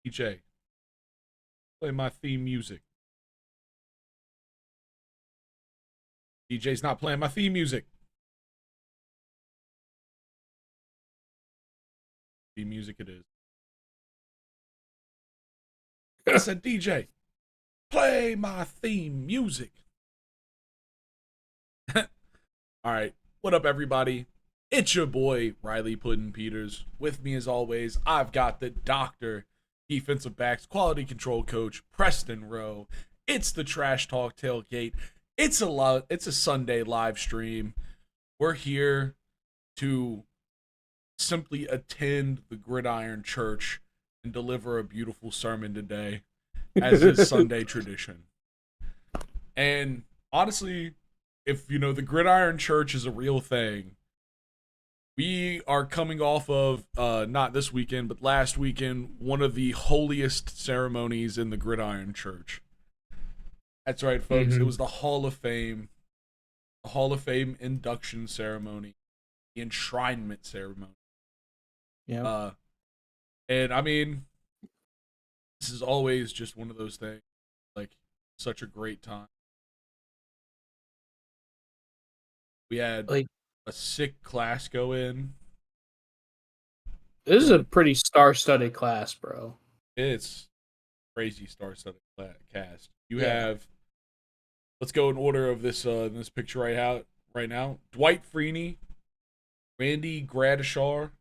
DJ, play my theme music. DJ's not playing my theme music. Theme music it is. I said, DJ, play my theme music. All right. What up, everybody? It's your boy, Riley Puddin Peters. With me, as always, I've got the doctor, defensive backs, quality control coach, Preston Rowe. It's the Trash Talk Tailgate. It's a Sunday live stream. We're here to simply attend the Gridiron Church and deliver a beautiful sermon today, as is Sunday tradition. And honestly, if you know the Gridiron Church is a real thing, we are coming off of not this weekend, but last weekend, one of the holiest ceremonies in the Gridiron Church. That's right, folks. Mm-hmm. It was the Hall of Fame induction ceremony, the enshrinement ceremony. Yeah. And I mean, this is always just one of those things, like such a great time. We had Like, a sick class go in. this is a pretty star-studded class, bro. It's crazy star-studded cast. You Yeah. have, let's go in order of this picture right now. Dwight Freeney, Randy Gradishar,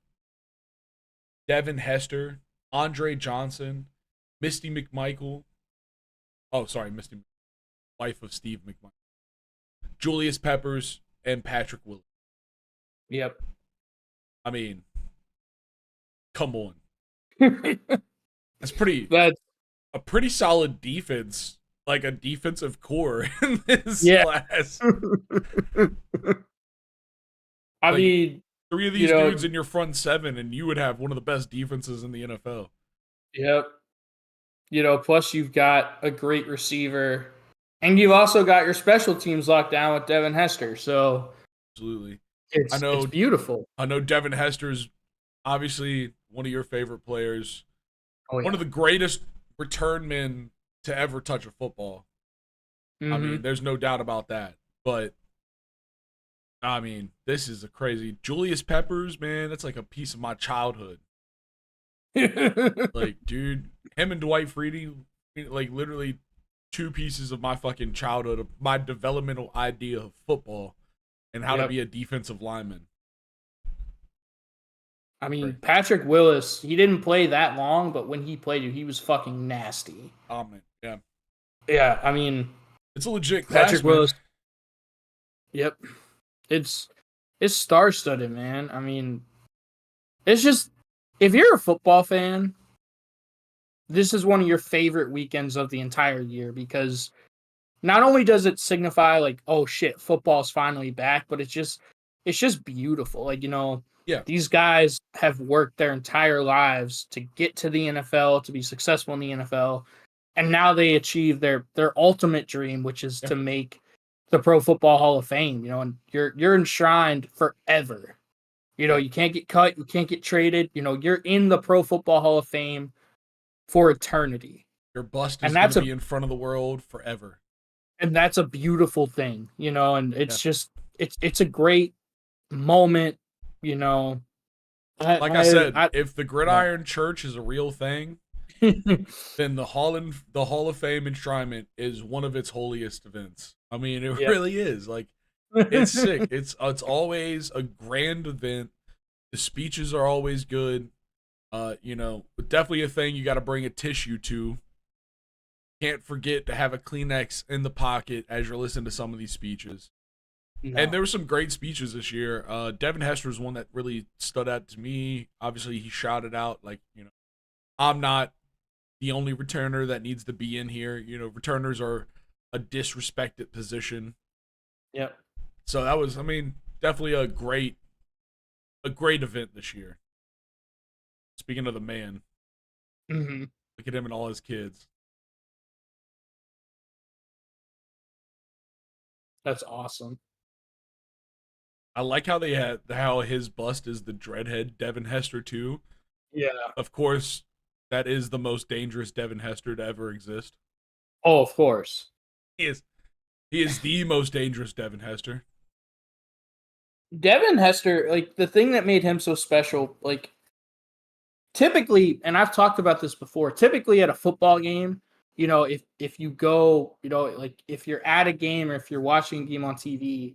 Devin Hester, Andre Johnson, Misty McMichael. Oh, sorry, Misty, wife of Steve McMichael. Julius Peppers and Patrick Willis. Yep. I mean, come on. That's That's a pretty solid defense, like a defensive core in this Yeah. class. I Like, mean, Three of these dudes in your front seven, and you would have one of the best defenses in the NFL. yep. Plus you've got a great receiver, and you've also got your special teams locked down with Devin Hester. So Absolutely. it's beautiful. I know Devin Hester's obviously one of your favorite players. Oh, yeah. One of the greatest return men to ever touch a football. Mm-hmm. I mean, there's no doubt about that. But I mean, this is a crazy Julius Peppers, man. That's like a piece of my childhood. Like, dude, him and Dwight Freeney, like literally two pieces of my fucking childhood, of my developmental idea of football and how to be a defensive lineman. I mean, Patrick Willis, he didn't play that long, but when he played, he was fucking nasty. Yeah. Yeah, I mean, it's a legit class, Patrick Willis. Yep. It's star-studded, man. I mean, it's just, if you're a football fan, this is one of your favorite weekends of the entire year, because not only does it signify like, oh shit, football's finally back, but it's just beautiful. Like, these guys have worked their entire lives to get to the NFL, to be successful in the NFL, and now they achieve their ultimate dream, which is to make the Pro Football Hall of Fame, and you're enshrined forever. You can't get cut, you can't get traded, you're in the Pro Football Hall of Fame for eternity. Your bust is going to be in front of the world forever. And that's a beautiful thing, and it's just, it's a great moment, Like I said, if the Gridiron Church is a real thing, then the Hall of Fame enshrinement is one of its holiest events. I mean, it really is. Like, it's sick. It's always a grand event. The speeches are always good. Definitely a thing you got to bring a tissue to. Can't forget to have a Kleenex in the pocket as you're listening to some of these speeches. No. And there were some great speeches this year. Devin Hester was one that really stood out to me. Obviously, he shouted out, like, I'm not the only returner that needs to be in here. Returners are a disrespected position. Yep. So that was, I mean, definitely a great event this year. Speaking of the man, look at him and all his kids. That's awesome. I like how his bust is the dreadhead Devin Hester too. Yeah. Of course, that is the most dangerous Devin Hester to ever exist. Oh, of course. He is. He is the most dangerous Devin Hester. Devin Hester, like the thing that made him so special, like typically, and I've talked about this before, typically at a football game, if you go, like if you're at a game or if you're watching a game on TV,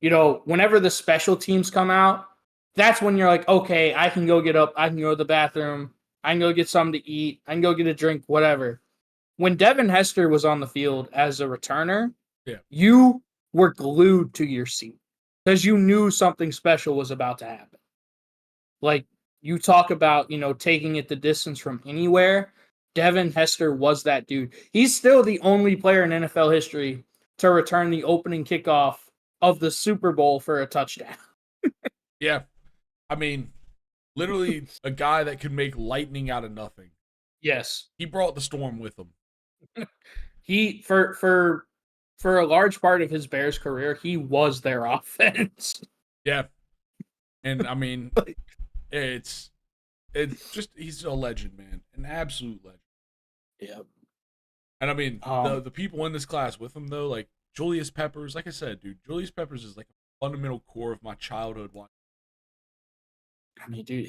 whenever the special teams come out, that's when you're like, okay, I can go get up, I can go to the bathroom, I can go get something to eat, I can go get a drink, whatever. When Devin Hester was on the field as a returner, Yeah. you were glued to your seat because you knew something special was about to happen. Like you talk about, taking it the distance from anywhere. Devin Hester was that dude. He's still the only player in NFL history to return the opening kickoff of the Super Bowl for a touchdown. Yeah. I mean, literally a guy that could make lightning out of nothing. Yes. He brought the storm with him. He for a large part of his Bears career, he was their offense. Yeah. And I mean, it's just he's a legend, man. An absolute legend. Yep. And I mean, the people in this class with him though, like Julius Peppers, like I said, dude, Julius Peppers is like a fundamental core of my childhood watching. I mean, dude,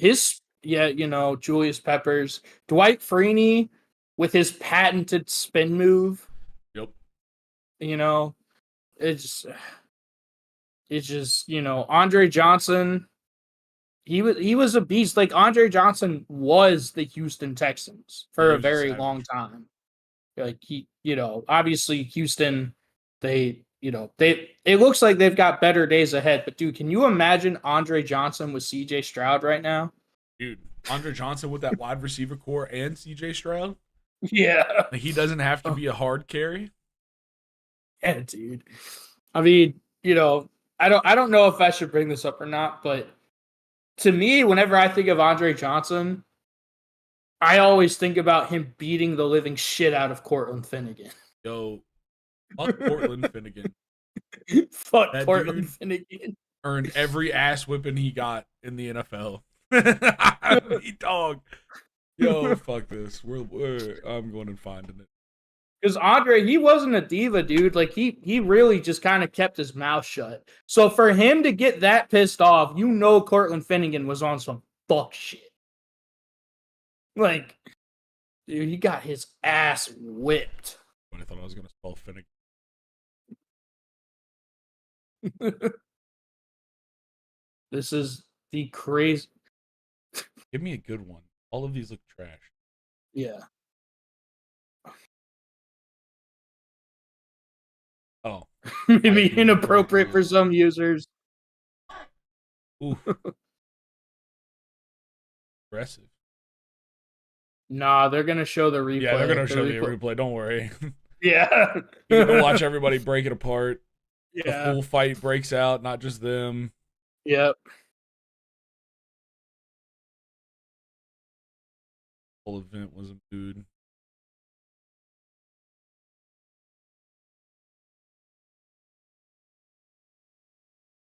Julius Peppers, Dwight Freeney with his patented spin move. Yep. It's just, Andre Johnson. He was a beast. Like Andre Johnson was the Houston Texans for a very long time. Like obviously Houston, it looks like they've got better days ahead. But dude, can you imagine Andre Johnson with CJ Stroud right now? Dude, Andre Johnson with that wide receiver core and CJ Stroud? Yeah. Like he doesn't have to be a hard carry. Yeah, dude. I mean, I don't know if I should bring this up or not, but to me, whenever I think of Andre Johnson, I always think about him beating the living shit out of Cortland Finnegan. Yo, fuck Cortland Finnegan. Fuck that Cortland Finnegan. Earned every ass whipping he got in the NFL. He dog. Yo, fuck this. I'm going and finding it. Because Andre, he wasn't a diva, dude. Like he really just kind of kept his mouth shut. So for him to get that pissed off, Cortland Finnegan was on some fuck shit. Like, dude, he got his ass whipped. I thought I was gonna spell Finnegan. This is the crazy. Give me a good one. All of these look trash. Yeah. Oh. Maybe inappropriate for some users. Ooh. Aggressive. Nah, they're gonna show the replay. Yeah, they're gonna show the replay. Don't worry. Yeah. You're gonna watch everybody break it apart. Yeah. The full fight breaks out, not just them. Yep. Whole event was a mood.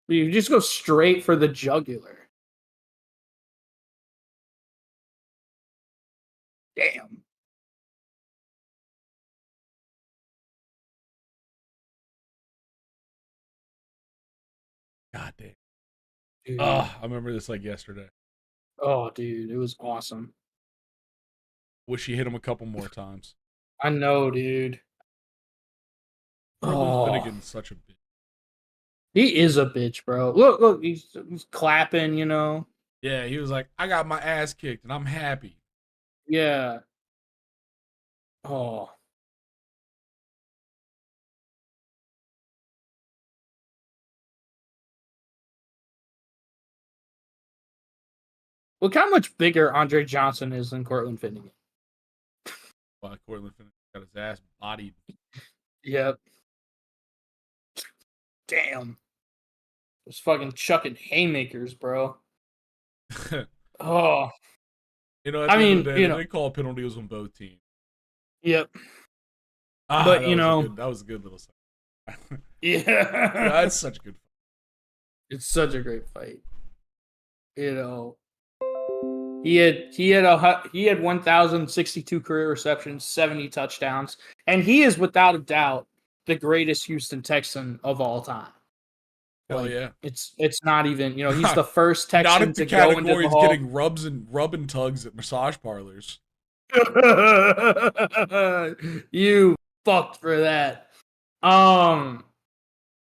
You just go straight for the jugular. Damn. God damn. Dude. I remember this like yesterday. Oh, dude, it was awesome. Wish he hit him a couple more times. I know, dude. Finnegan's such a bitch. He is a bitch, bro. Look, he's clapping, Yeah, he was like, I got my ass kicked and I'm happy. Yeah. Oh. Look how much bigger Andre Johnson is than Cortland Finnegan. Well, Cortland Finnegan got his ass bodied. Yep. Damn. Just fucking chucking haymakers, bro. Oh. They call penalties on both teams. Yep. But that was a good little segment. Yeah. That's such a good fight. It's such a great fight. He had 1,062 career receptions, 70 touchdowns, and he is without a doubt the greatest Houston Texan of all time. Hell yeah. It's not even, he's the first Not Texan if the to go into the category's Hall. getting rub and tugs at massage parlors. You fucked for that. No,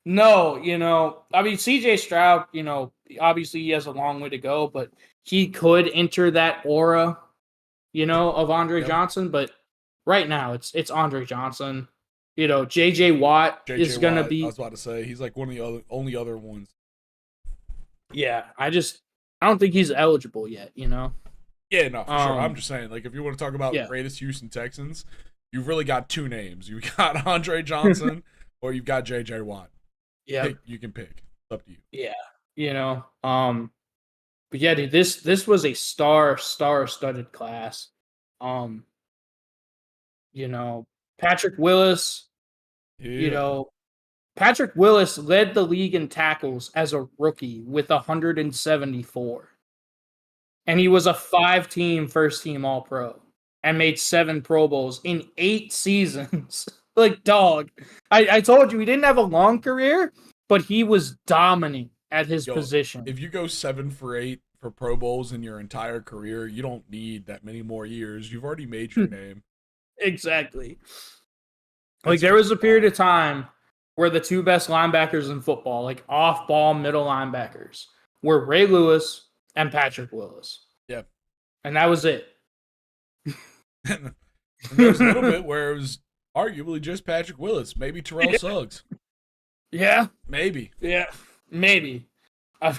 I mean CJ Stroud, obviously he has a long way to go, but he could enter that aura, of Andre Johnson, but right now it's Andre Johnson. JJ Watt is going to be I was about to say he's like one of the only other ones. Yeah, I don't think he's eligible yet, Yeah, no, for sure. I'm just saying, like, if you want to talk about greatest Houston Texans, you've really got two names. You've got Andre Johnson or you've got JJ Watt. Yeah. You can pick. It's up to you. Yeah. But yeah, dude, this was a star-studded class. Patrick Willis, Patrick Willis led the league in tackles as a rookie with 174. And he was a 5-team first-team All-Pro and made 7 Pro Bowls in 8 seasons. Like, dog. I told you, he didn't have a long career, but he was dominant at his position. If you go 7 for 8 for Pro Bowls in your entire career, you don't need that many more years. You've already made your name. Exactly. Like, there was a period of time where the 2 best linebackers in football, like off-ball middle linebackers, were Ray Lewis and Patrick Willis. Yeah. And that was it. And there was a little bit where it was arguably just Patrick Willis, maybe Terrell Suggs. Yeah. Maybe. Yeah. Maybe. I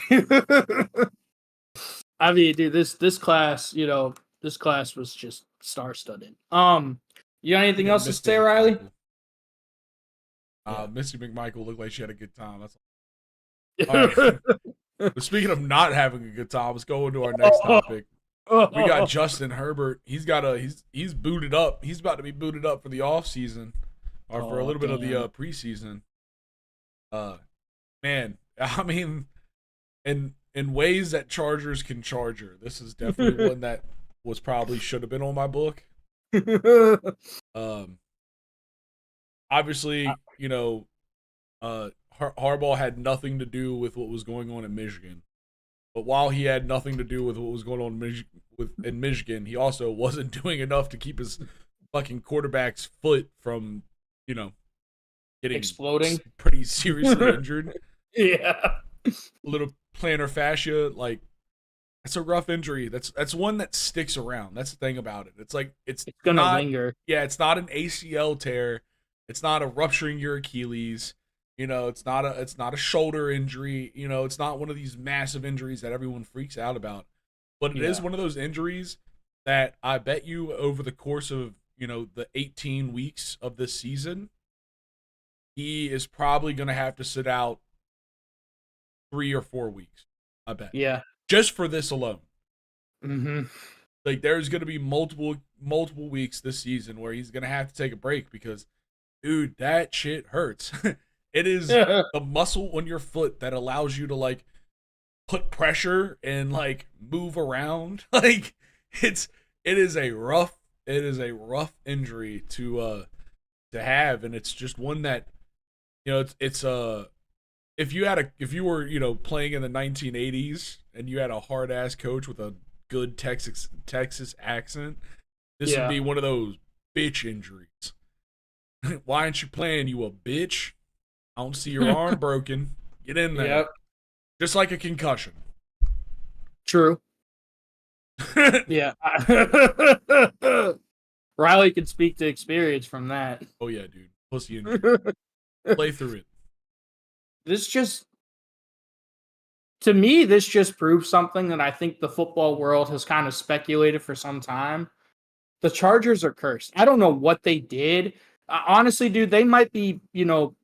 mean, dude, this class, this class was just star-studded. You got anything else to say, Riley? Misty McMichael looked like she had a good time. That's all right. But speaking of not having a good time, let's go into our next topic. We got Justin Herbert. He's booted up. He's about to be booted up for the offseason or for a little bit of the preseason. Man, I mean, in ways that Chargers can charger, this is definitely one that should have been on my book. Obviously, Harbaugh had nothing to do with what was going on in Michigan. But while he had nothing to do with what was going on in Michigan, he also wasn't doing enough to keep his fucking quarterback's foot from, getting exploding, pretty seriously injured. Yeah, a little plantar fascia, like that's a rough injury. That's one that sticks around. That's the thing about it. It's like it's gonna linger. Yeah, it's not an ACL tear. It's not a rupturing your Achilles. It's not a shoulder injury. It's not one of these massive injuries that everyone freaks out about. But it is one of those injuries that I bet you over the course of, the 18 weeks of this season, he is probably going to have to sit out 3 or 4 weeks. I bet. Yeah. Just for this alone. Mm-hmm. Like, there's going to be multiple weeks this season where he's going to have to take a break because, dude, that shit hurts. It is the muscle on your foot that allows you to like put pressure and like move around. Like it is a rough injury to have, and it's just one that it's if you were playing in the 1980s and you had a hard ass coach with a good Texas accent, this would be one of those bitch injuries. Why aren't you playing, you a bitch? I don't see your arm broken. Get in there. Yep. Just like a concussion. True. Yeah. Riley can speak to experience from that. Oh, yeah, dude. Pussy injury. Play through it. This just proves something that I think the football world has kind of speculated for some time. The Chargers are cursed. I don't know what they did. Honestly, dude, they might be,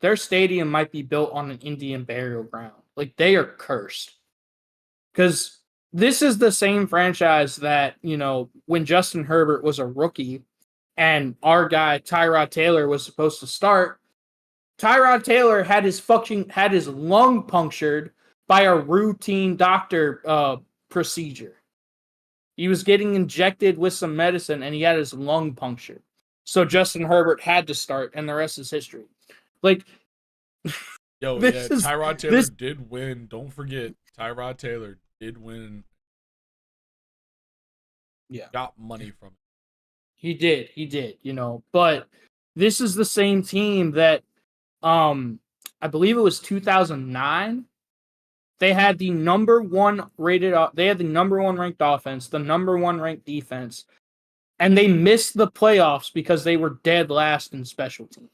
their stadium might be built on an Indian burial ground. Like, they are cursed. Because this is the same franchise that, when Justin Herbert was a rookie and our guy, Tyrod Taylor, was supposed to start, Tyrod Taylor had his lung punctured by a routine doctor procedure. He was getting injected with some medicine, and he had his lung punctured. So Justin Herbert had to start, and the rest is history. Like, Yo, yeah, this is Tyrod Taylor this. did win. Don't forget, Tyrod Taylor did win. Yeah, Got money from it. he did. He did. But this is the same team that, I believe it was 2009. They had the number one rated. They had the number one ranked offense, the number one ranked defense, and they missed the playoffs because they were dead last in special teams.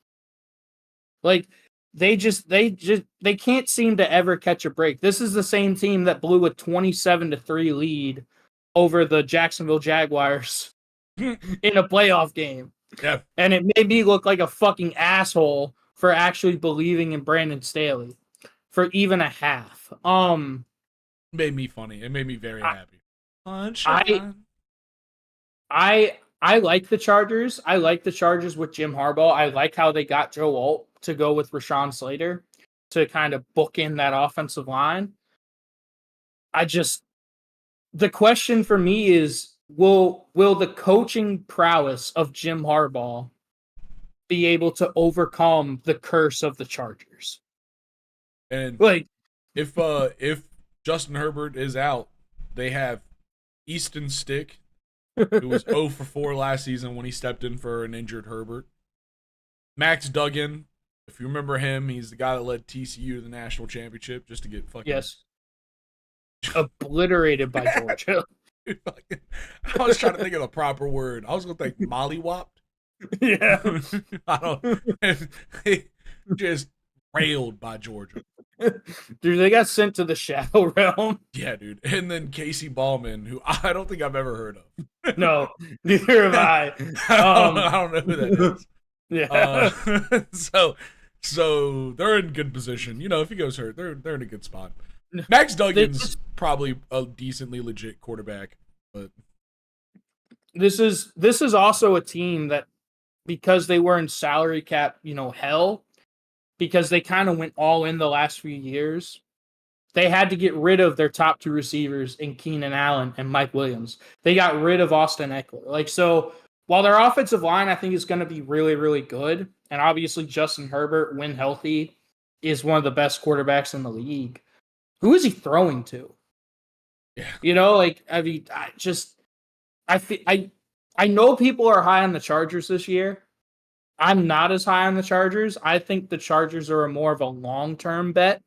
Like they can't seem to ever catch a break. This is the same team that blew a 27-3 lead over the Jacksonville Jaguars in a playoff game. Yeah. And it made me look like a fucking asshole for actually believing in Brandon Staley for even a half. Made me funny. It made me very happy. I like the Chargers. I like the Chargers with Jim Harbaugh. I like how they got Joe Alt to go with Rashawn Slater to kind of book in that offensive line. The question for me is, will the coaching prowess of Jim Harbaugh be able to overcome the curse of the Chargers? And like, if Justin Herbert is out, they have Easton Stick, who was 0 for 4 last season when he stepped in for an injured Herbert. Max Duggan, if you remember him, he's the guy that led TCU to the national championship just to get fucking obliterated by Georgia. I was trying to think of the proper word. I was going to think mollywopped. Yeah. I don't. Just railed by Georgia. Dude, they got sent to the Shadow Realm. Yeah, dude. And then Casey Ballman, who I don't think I've ever heard of. No, neither have I. I don't know who that is. Yeah. So they're in good position. If he goes hurt, they're in a good spot. Max Duggan's probably a decently legit quarterback, but this is also a team that, because they were in salary cap, hell, because they kind of went all in the last few years, they had to get rid of their top two receivers in Keenan Allen and Mike Williams. They got rid of Austin Eckler. So while their offensive line, I think, is going to be really, really good, and obviously Justin Herbert, when healthy, is one of the best quarterbacks in the league. Who is he throwing to? Yeah. I know people are high on the Chargers this year. I'm not as high on the Chargers. I think the Chargers are more of a long-term bet.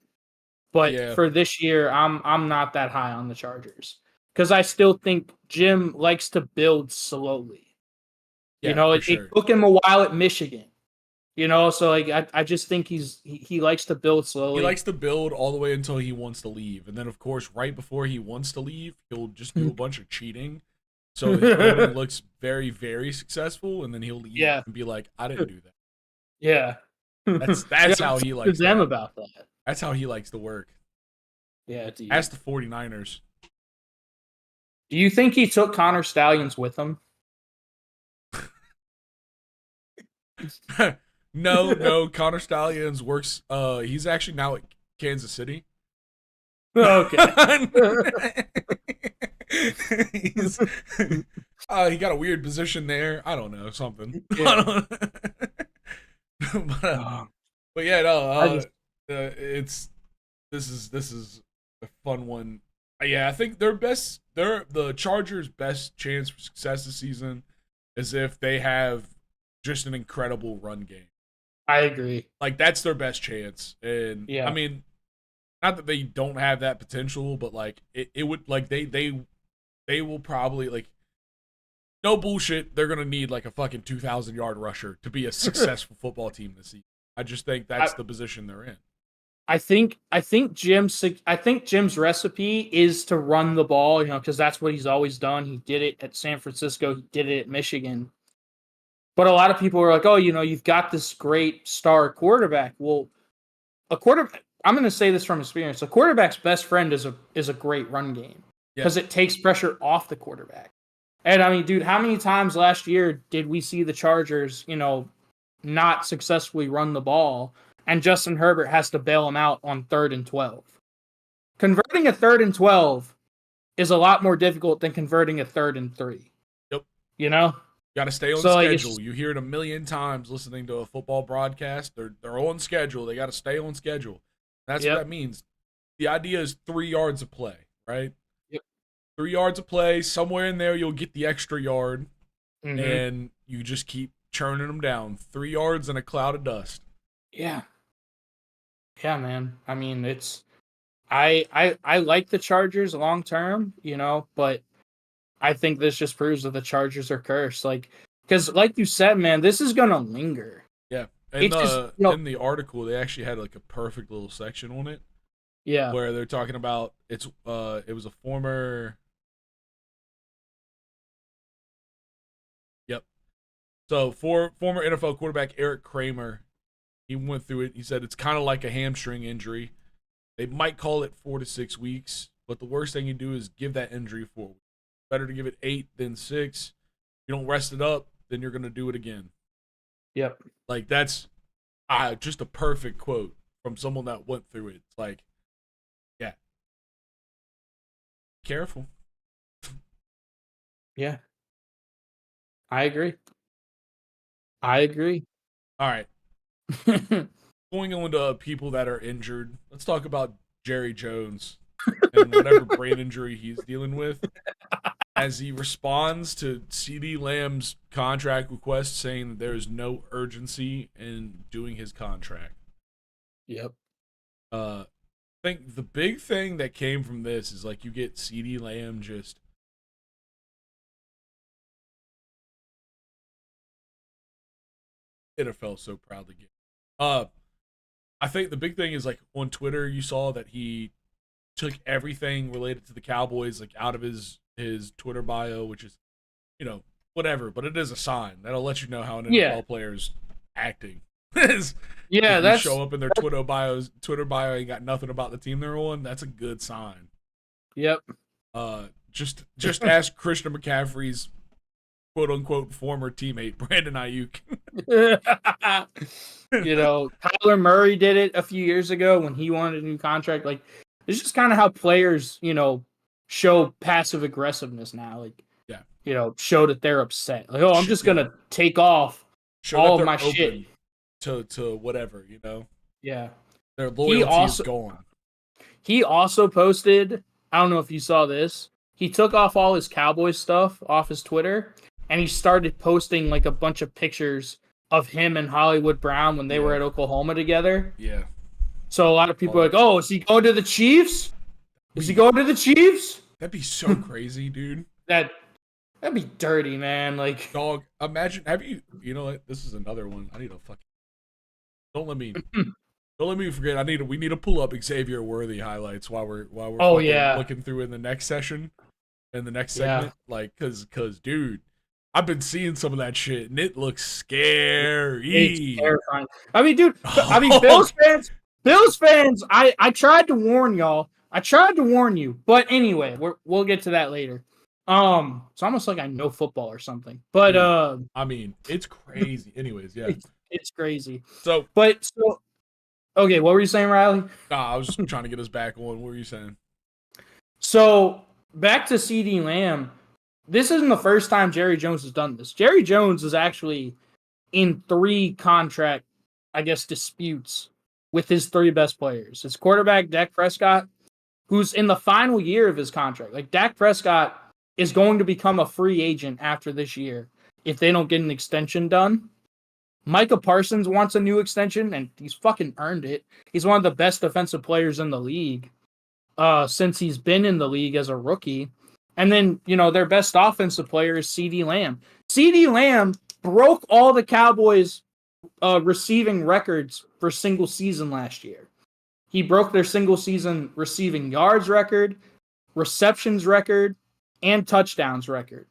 But for this year, I'm not that high on the Chargers, because I still think Jim likes to build slowly. Yeah, it took him a while at Michigan. So I just think he likes to build slowly. He likes to build all the way until he wants to leave, and then of course, right before he wants to leave, he'll just do a bunch of cheating. So his building looks very, very successful, and then he'll leave and be like, "I didn't do that." Yeah, that's how he likes them about that. That's how he likes to work. Yeah, dude. Ask the 49ers. Do you think he took Connor Stallions with him? No. Connor Stallions works. He's actually now at Kansas City. Okay. He got a weird position there. I don't know, something. Yeah. But yeah, no. This is a fun one. Yeah, I think the Chargers' best chance for success this season is if they have just an incredible run game. I agree. That's their best chance. And yeah. I mean, not that they don't have that potential, but it would they will probably no bullshit, they're gonna need a fucking 2,000-yard rusher to be a successful football team this season. I just think that's the position they're in. I think Jim's recipe is to run the ball, because that's what he's always done. He did it at San Francisco. He did it at Michigan. But a lot of people are like, "Oh, you've got this great star quarterback." Well, I'm going to say this from experience. A quarterback's best friend is a great run game, because it takes pressure off the quarterback. And I mean, dude, how many times last year did we see the Chargers, not successfully run the ball, and Justin Herbert has to bail him out on 3rd and 12? Converting a 3rd and 12 is a lot more difficult than converting a 3rd and 3. Yep. You know? Got to stay on So, like, schedule. You hear it a million times listening to a football broadcast. They're on schedule. They got to stay on schedule. That's what that means. The idea is 3 yards of play, right? Yep. 3 yards of play. Somewhere in there, you'll get the extra yard, Mm-hmm. and you just keep churning them down. 3 yards and a cloud of dust. Yeah. Yeah, man. I mean, it's I like the Chargers long term, but I think this just proves that the Chargers are cursed. Like, because like you said, man, this is gonna linger. Yeah. It's just, In the article, they actually had like a perfect little section on it. Yeah. Where they're talking about it was a former. Yep. So former NFL quarterback Eric Kramer, he went through it. He said it's kind of like a hamstring injury. They might call it 4 to 6 weeks, but the worst thing you do is give that injury 4 weeks. Better to give it 8 than 6. If you don't rest it up, then you're gonna do it again. Yep. Like that's just a perfect quote from someone that went through it. It's like, yeah, careful. Yeah. I agree. All right. Going on to people that are injured, let's talk about Jerry Jones and whatever brain injury he's dealing with as he responds to CD Lamb's contract request saying that there is no urgency in doing his contract. Yep. I think the big thing that came from this is like you get CD Lamb just NFL so proud to get. I think the big thing is like on Twitter you saw that he took everything related to the Cowboys like out of his Twitter bio, which is, whatever, but it is a sign that'll let you know how an NFL player's acting. Yeah, that's show up in their Twitter bio ain't got nothing about the team they're on. That's a good sign. Yep. Just ask Christian McCaffrey's quote unquote former teammate Brandon Ayuk. Kyler Murray did it a few years ago when he wanted a new contract. Like, it's just kind of how players, show passive aggressiveness now. Like, show that they're upset. Like, I'm just gonna take off all of my shit to whatever, Yeah. Their loyalty is gone. He also posted, I don't know if you saw this, he took off all his Cowboys stuff off his Twitter, and he started posting like a bunch of pictures of him and Hollywood Brown when they were at Oklahoma together. Yeah. So a lot of people are like, oh, is he going to the Chiefs? Is he going to the Chiefs? That'd be so crazy, dude. That'd be dirty, man. Like, dog, imagine, you know what? This is another one. I need a fucking. Don't let me forget. We need to pull up Xavier Worthy highlights while we're looking through in the next session, in the next segment. Like, cause dude, I've been seeing some of that shit and it looks scary. It's terrifying. I mean, dude. Bills fans. I tried to warn y'all. I tried to warn you, but anyway, we'll get to that later. It's almost like I know football or something. But dude, I mean, it's crazy. Anyways, yeah, it's crazy. So, okay, what were you saying, Riley? Nah, I was just trying to get us back on. What were you saying? So back to CD Lamb. This isn't the first time Jerry Jones has done this. Jerry Jones is actually in 3 contract, disputes with his 3 best players. His quarterback, Dak Prescott, who's in the final year of his contract. Like, Dak Prescott is going to become a free agent after this year if they don't get an extension done. Micah Parsons wants a new extension, and he's fucking earned it. He's one of the best defensive players in the league since he's been in the league as a rookie. And then, their best offensive player is CD Lamb. CD Lamb broke all the Cowboys' receiving records for single season last year. He broke their single season receiving yards record, receptions record, and touchdowns record.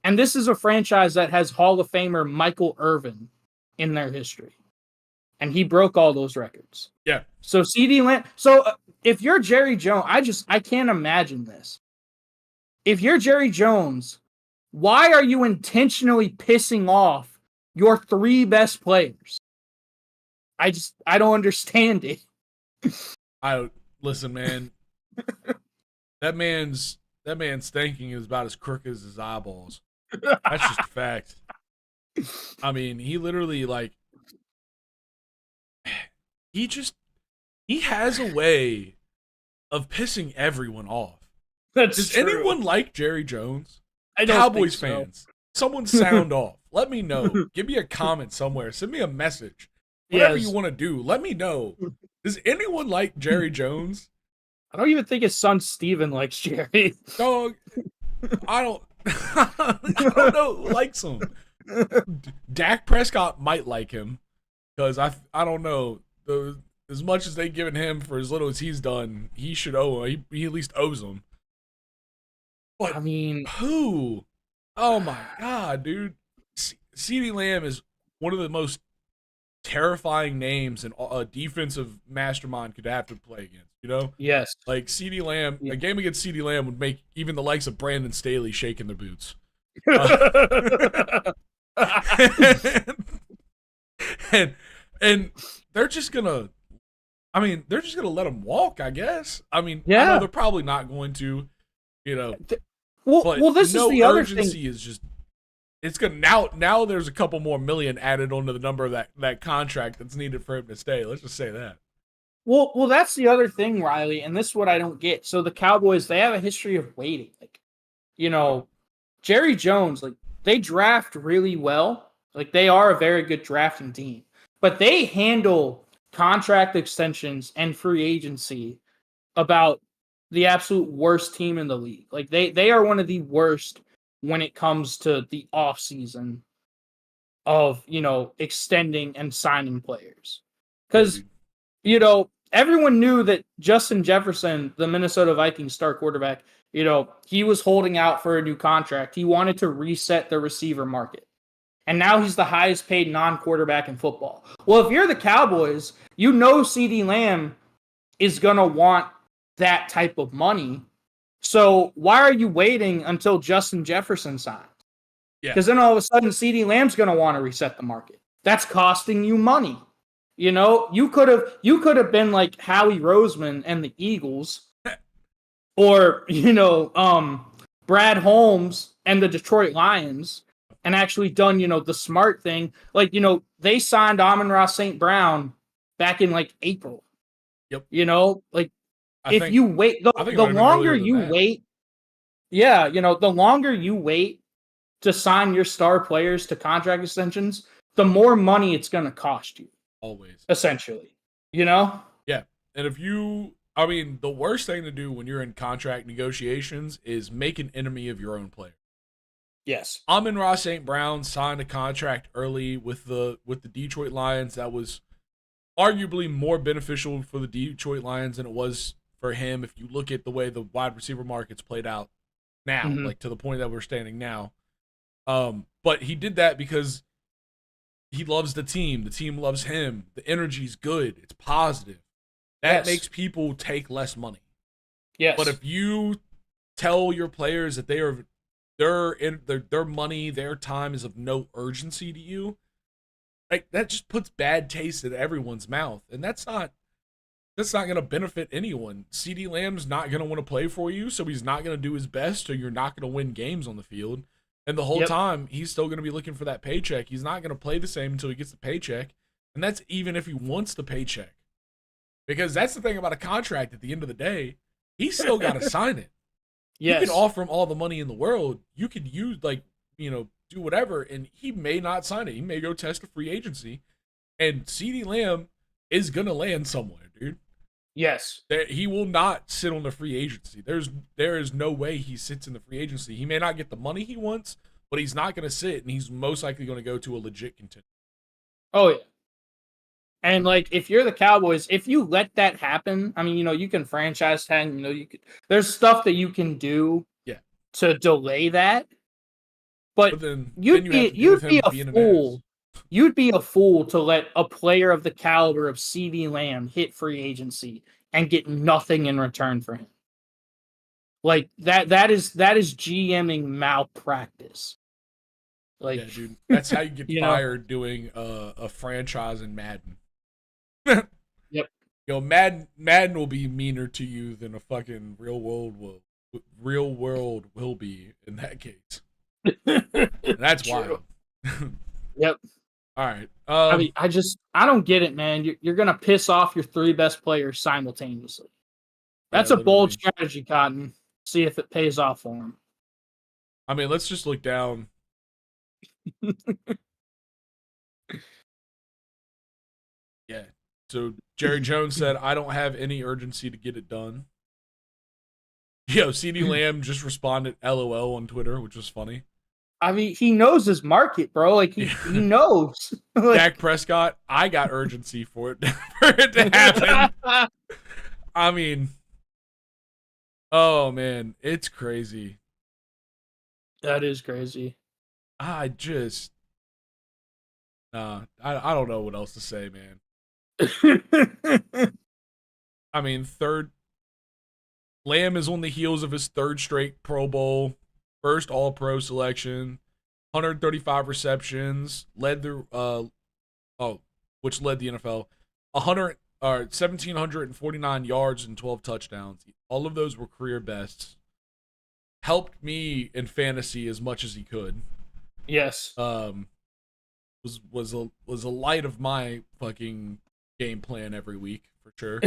And this is a franchise that has Hall of Famer Michael Irvin in their history. And he broke all those records. Yeah. So CD Lamb. So if you're Jerry Jones, I can't imagine this. If you're Jerry Jones, why are you intentionally pissing off your 3 best players? I don't understand it. Listen, man. That man's that man's thinking is about as crooked as his eyeballs. That's just a fact. I mean, he literally like he just he has a way of pissing everyone off. That's Does true. anyone like Jerry Jones? I don't Cowboys think so. fans, someone sound off. Let me know. Give me a comment somewhere. Send me a message. Whatever you Yes. want to do, let me know. Does anyone like Jerry Jones? I don't even think his son Steven likes Jerry. Dog, I don't I don't know who likes him. Dak Prescott might like him because I don't know. As much as they've given him for as little as he's done, he should owe. He at least owes them. But I mean, who? Oh my god, dude! CeeDee Lamb is one of the most terrifying names and a defensive mastermind could have to play against. You know, yes. like CeeDee Lamb, a game against CeeDee Lamb would make even the likes of Brandon Staley shake in their boots. And, and they're just gonna. I mean, they're just gonna let him walk. I guess. I mean, I know they're probably not going to. You know, well, this is the other thing. Urgency is just. It's gonna now. There's a couple more million added onto the number of that contract that's needed for him to stay. Let's just say that. Well, that's the other thing, Riley, and this is what I don't get. So the Cowboys, they have a history of waiting. Like, you know, Jerry Jones, like they draft really well. Like they are a very good drafting team, but they handle contract extensions and free agency about the absolute worst team in the league. Like they are one of the worst when it comes to the off season of, extending and signing players. Because, everyone knew that Justin Jefferson, the Minnesota Vikings star quarterback, he was holding out for a new contract. He wanted to reset the receiver market. And now he's the highest paid non-quarterback in football. Well, if you're the Cowboys, CeeDee Lamb is going to want that type of money. So why are you waiting until Justin Jefferson signs? Because then all of a sudden CeeDee Lamb's going to want to reset the market. That's costing you money. You could have been like Howie Roseman and the Eagles, or Brad Holmes and the Detroit Lions, and actually done the smart thing. Like they signed Amon-Ra St. Brown back in like April. Yep. If you wait, the longer you wait, the longer you wait to sign your star players to contract extensions, the more money it's going to cost you. Always. Essentially, Yeah. And the worst thing to do when you're in contract negotiations is make an enemy of your own player. Yes. Amon-Ra St. Brown signed a contract early with the Detroit Lions that was arguably more beneficial for the Detroit Lions than it was for him if you look at the way the wide receiver market's played out now, like to the point that we're standing now. But he did that because he loves the team. The team loves him. The energy's good. It's positive. That makes people take less money. Yes. But if you tell your players that their money, their time is of no urgency to you, like that just puts bad taste in everyone's mouth, and that's not going to benefit anyone. CeeDee Lamb's not going to want to play for you, so he's not going to do his best, so you're not going to win games on the field. And the whole time, he's still going to be looking for that paycheck. He's not going to play the same until he gets the paycheck, and that's even if he wants the paycheck. Because that's the thing about a contract at the end of the day, he's still got to sign it. Yes. You can offer him all the money in the world. You could use, do whatever, and he may not sign it. He may go test a free agency, and CeeDee Lamb is going to land somewhere, dude. Yes. He will not sit on the free agency. There is no way he sits in the free agency. He may not get the money he wants, but he's not going to sit, and he's most likely going to go to a legit contender. Oh, yeah. And, if you're the Cowboys, if you let that happen, you can franchise tag, there's stuff that you can do to delay that. But then you'd be a fool. You'd be a fool to let a player of the caliber of CeeDee Lamb hit free agency and get nothing in return for him. Like that is GMing malpractice. Yeah, dude, that's how you get fired doing a franchise in Madden. Yep. Madden will be meaner to you than a fucking real world will. real world will be in that case. That's True. wild. Yep. All right. I mean, I don't get it, man. You're gonna piss off your 3 best players simultaneously. Yeah, That's a bold literally. strategy, Cotton. See if it pays off for him. I mean, let's just look down. Yeah. So Jerry Jones said, "I don't have any urgency to get it done." Yo, CeeDee Lamb just responded LOL on Twitter, which was funny. I mean, he knows his market, bro. Like he knows. Like, Dak Prescott, I got urgency for it to happen. I mean, oh man, it's crazy. that is crazy. I just I don't know what else to say, man. I mean, Lamb is on the heels of his third straight Pro Bowl, first All Pro selection, 135 receptions, which led the NFL, 1,749 yards and 12 touchdowns. All of those were career bests. Helped me in fantasy as much as he could. Yes. Was a light of my fucking game plan every week for sure.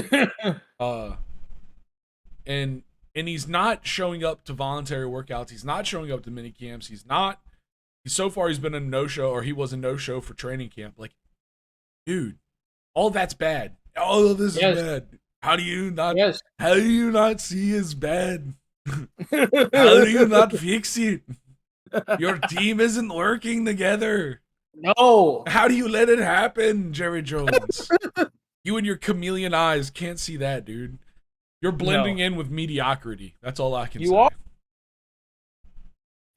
And he's not showing up to voluntary workouts. He's not showing up to mini camps. So far he's been a no-show, or he was a no-show for training camp. Like, dude, all that's bad. All of this is bad. How do you not see it's bad? How do you not fix it? Your team isn't working together. No. How do you let it happen, Jerry Jones? You and your chameleon eyes can't see that, dude. You're blending in with mediocrity. That's all I can say. You are.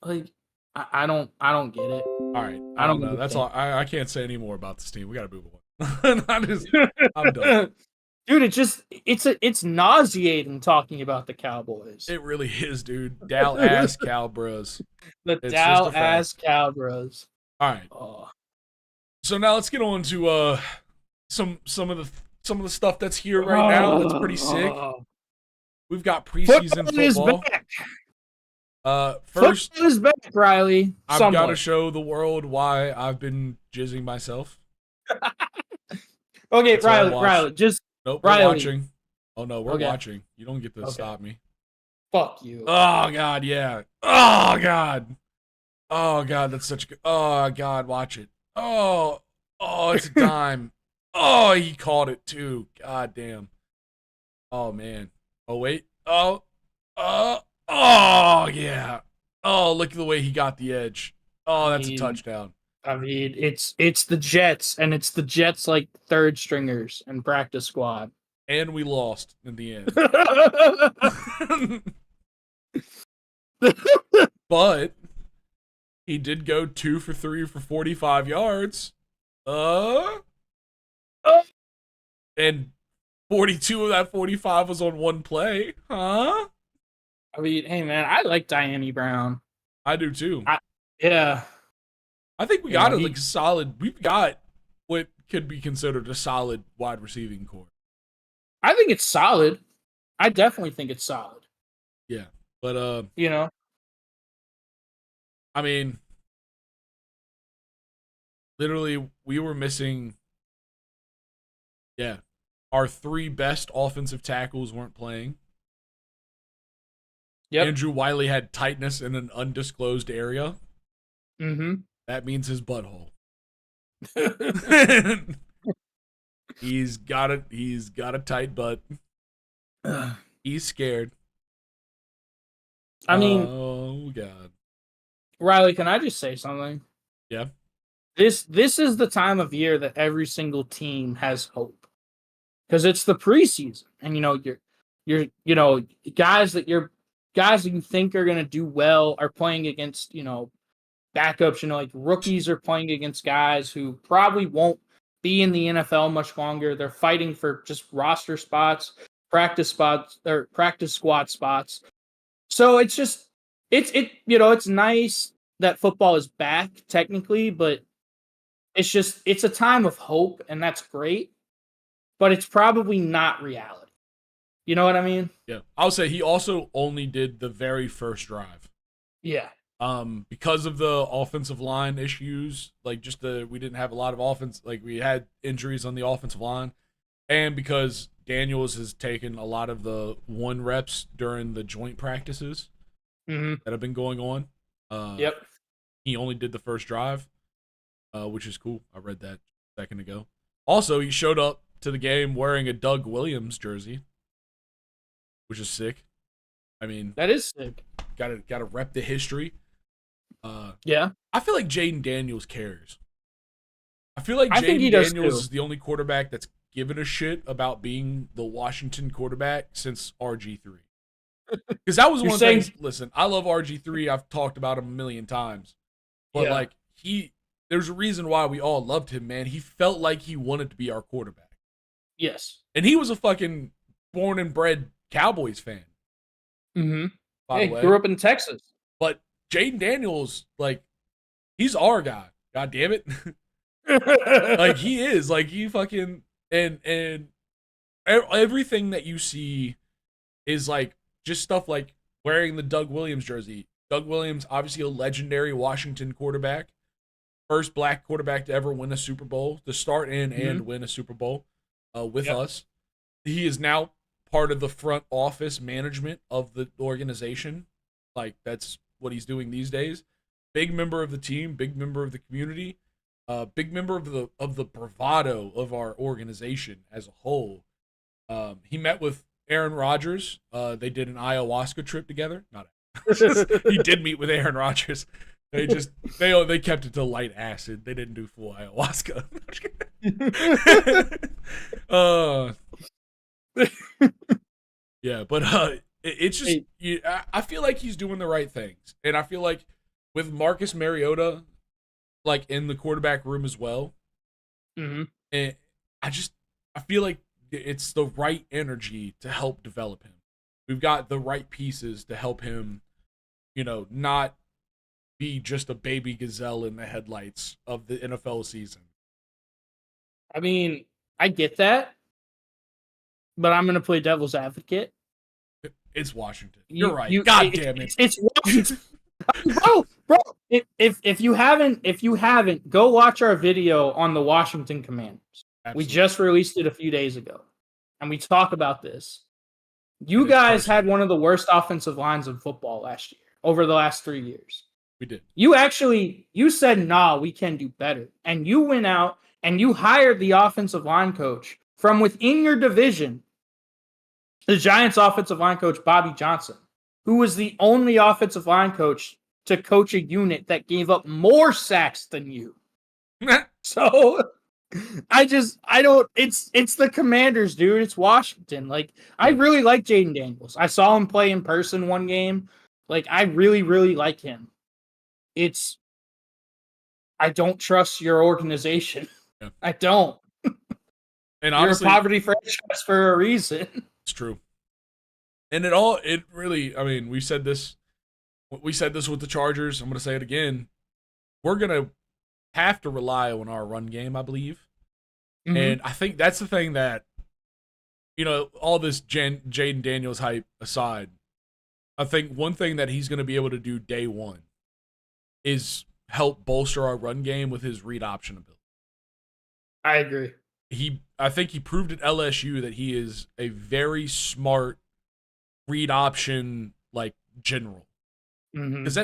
Like, I don't get it. All right. I don't know. That's all. I can't say any more about this team. We got to move on. I'm done. Dude, it's nauseating talking about the Cowboys. It really is, dude. Dow ass Cowbros. The Dow ass Cowbros. All right. So now let's get on to some of the stuff that's here right now. That's pretty sick. We've got preseason football. First, football is back, Riley. I've got to show the world why I've been jizzing myself. Okay, Riley, just nope. Riley. We're watching. Oh no, we're watching. You don't get to stop me. Fuck you. Oh god, yeah. Oh god. Oh god, that's such a good. Oh god, watch it. Oh, it's a dime. Oh, he caught it too. God damn. Oh man. Oh wait. Oh yeah. Oh, look at the way he got the edge. Oh, that's a touchdown. I mean, it's the Jets, and it's the Jets like third stringers and practice squad. And we lost in the end. But he did go 2 for 3 for 45 yards. And 42 of that 45 was on one play. Huh? I mean, hey man, I like Diane Brown. I do too. Yeah. I think we got a solid. We've got what could be considered a solid wide receiving core. I think it's solid. I definitely think it's solid. Yeah, but I mean, literally, we were missing. Yeah, our 3 best offensive tackles weren't playing. Yep. Andrew Wiley had tightness in an undisclosed area. Mm-hmm. That means his butthole. He's got a tight butt. He's scared. I mean, oh god. Riley, can I just say something? Yeah. This is the time of year that every single team has hope. Because it's the preseason. And you're guys that you think are gonna do well are playing against, backups, like rookies are playing against guys who probably won't be in the NFL much longer. They're fighting for just roster spots, practice squad spots. So it's just it's nice that football is back technically, but it's a time of hope, and that's great. But it's probably not reality. You know what I mean? Yeah. I'll say he also only did the very first drive. Yeah. Because of the offensive line issues, like we didn't have a lot of offense, like we had injuries on the offensive line, and because Daniels has taken a lot of the 1 reps during the joint practices Mm-hmm. that have been going on. Yep. He only did the first drive, which is cool. I read that a second ago. Also, he showed up to the game wearing a Doug Williams jersey, which is sick. I mean, That is sick. gotta rep the history. Yeah. I feel like Jaden Daniels cares. I feel like I think he Jaden does Daniels too. is the only quarterback that's given a shit about being the Washington quarterback since RG3. Because that was You're one saying thing. Listen, I love RG3. I've talked about him a million times. But yeah. like there's a reason why we all loved him, man. He felt like he wanted to be our quarterback. Yes. And he was a fucking born and bred Cowboys fan, Mm-hmm. by the Hey, way. grew up in Texas. But Jaden Daniels, like, he's our guy. God damn it. Like he is. Like he fucking and everything that you see is like just stuff like wearing the Doug Williams jersey. Doug Williams, obviously a legendary Washington quarterback, first black quarterback to ever win a Super Bowl, to start in and win a Super Bowl with Yep. us. He is now part of the front office management of the organization. Like that's what he's doing these days. Big member of the team, big member of the community, big member of the bravado of our organization as a whole. He met with Aaron Rodgers. They did an ayahuasca trip together. Not he did meet with Aaron Rodgers. They kept it to light acid. They didn't do full ayahuasca. uh, yeah, but it's just Hey, I feel like he's doing the right things, and I feel like with Marcus Mariota, like in the quarterback room as well, mm-hmm. and I feel like it's the right energy to help develop him. We've got the right pieces to help him, not be just a baby gazelle in the headlights of the NFL season. I mean, I get that, but I'm gonna play devil's advocate. It's Washington. You're right. You, God damn it. it's Washington. bro. If you haven't, go watch our video on the Washington Commanders. We Absolutely. just released it a few days ago, and we talk about this. You And it's guys had personal. one of the worst offensive lines in football last year, over the last 3 years. We did. You said, nah, we can do better. And you went out and you hired the offensive line coach from within your division, the Giants offensive line coach, Bobby Johnson, who was the only offensive line coach to coach a unit that gave up more sacks than you. So I don't, it's the Commanders, dude. It's Washington. Like, I really like Jaden Daniels. I saw him play in person one game. Like, I really, really like him. I don't trust your organization. Yeah. I don't. And You're honestly, a poverty franchise for a reason. it's true. And it really, I mean, we said this with the Chargers. I'm going to say it again. We're going to have to rely on our run game, I believe. Mm-hmm. And I think that's the thing that, all this Jaden Daniels hype aside, I think one thing that he's going to be able to do day one is help bolster our run game with his read option ability. I agree. I think he proved at LSU that he is a very smart read option like general. Because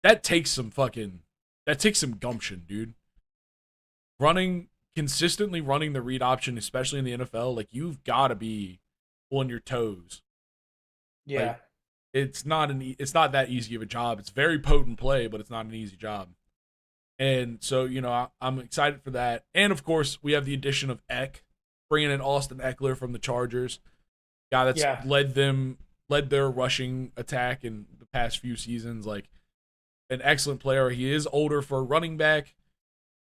that takes some gumption, dude. Consistently running the read option, especially in the NFL, like you've got to be on your toes. Yeah. Like, it's not that easy of a job. It's very potent play, but it's not an easy job. And so, I'm excited for that. And of course, we have the addition of Eck, bringing in Austin Eckler from the Chargers, guy that's led their rushing attack in the past few seasons. Like an excellent player. He is older for a running back,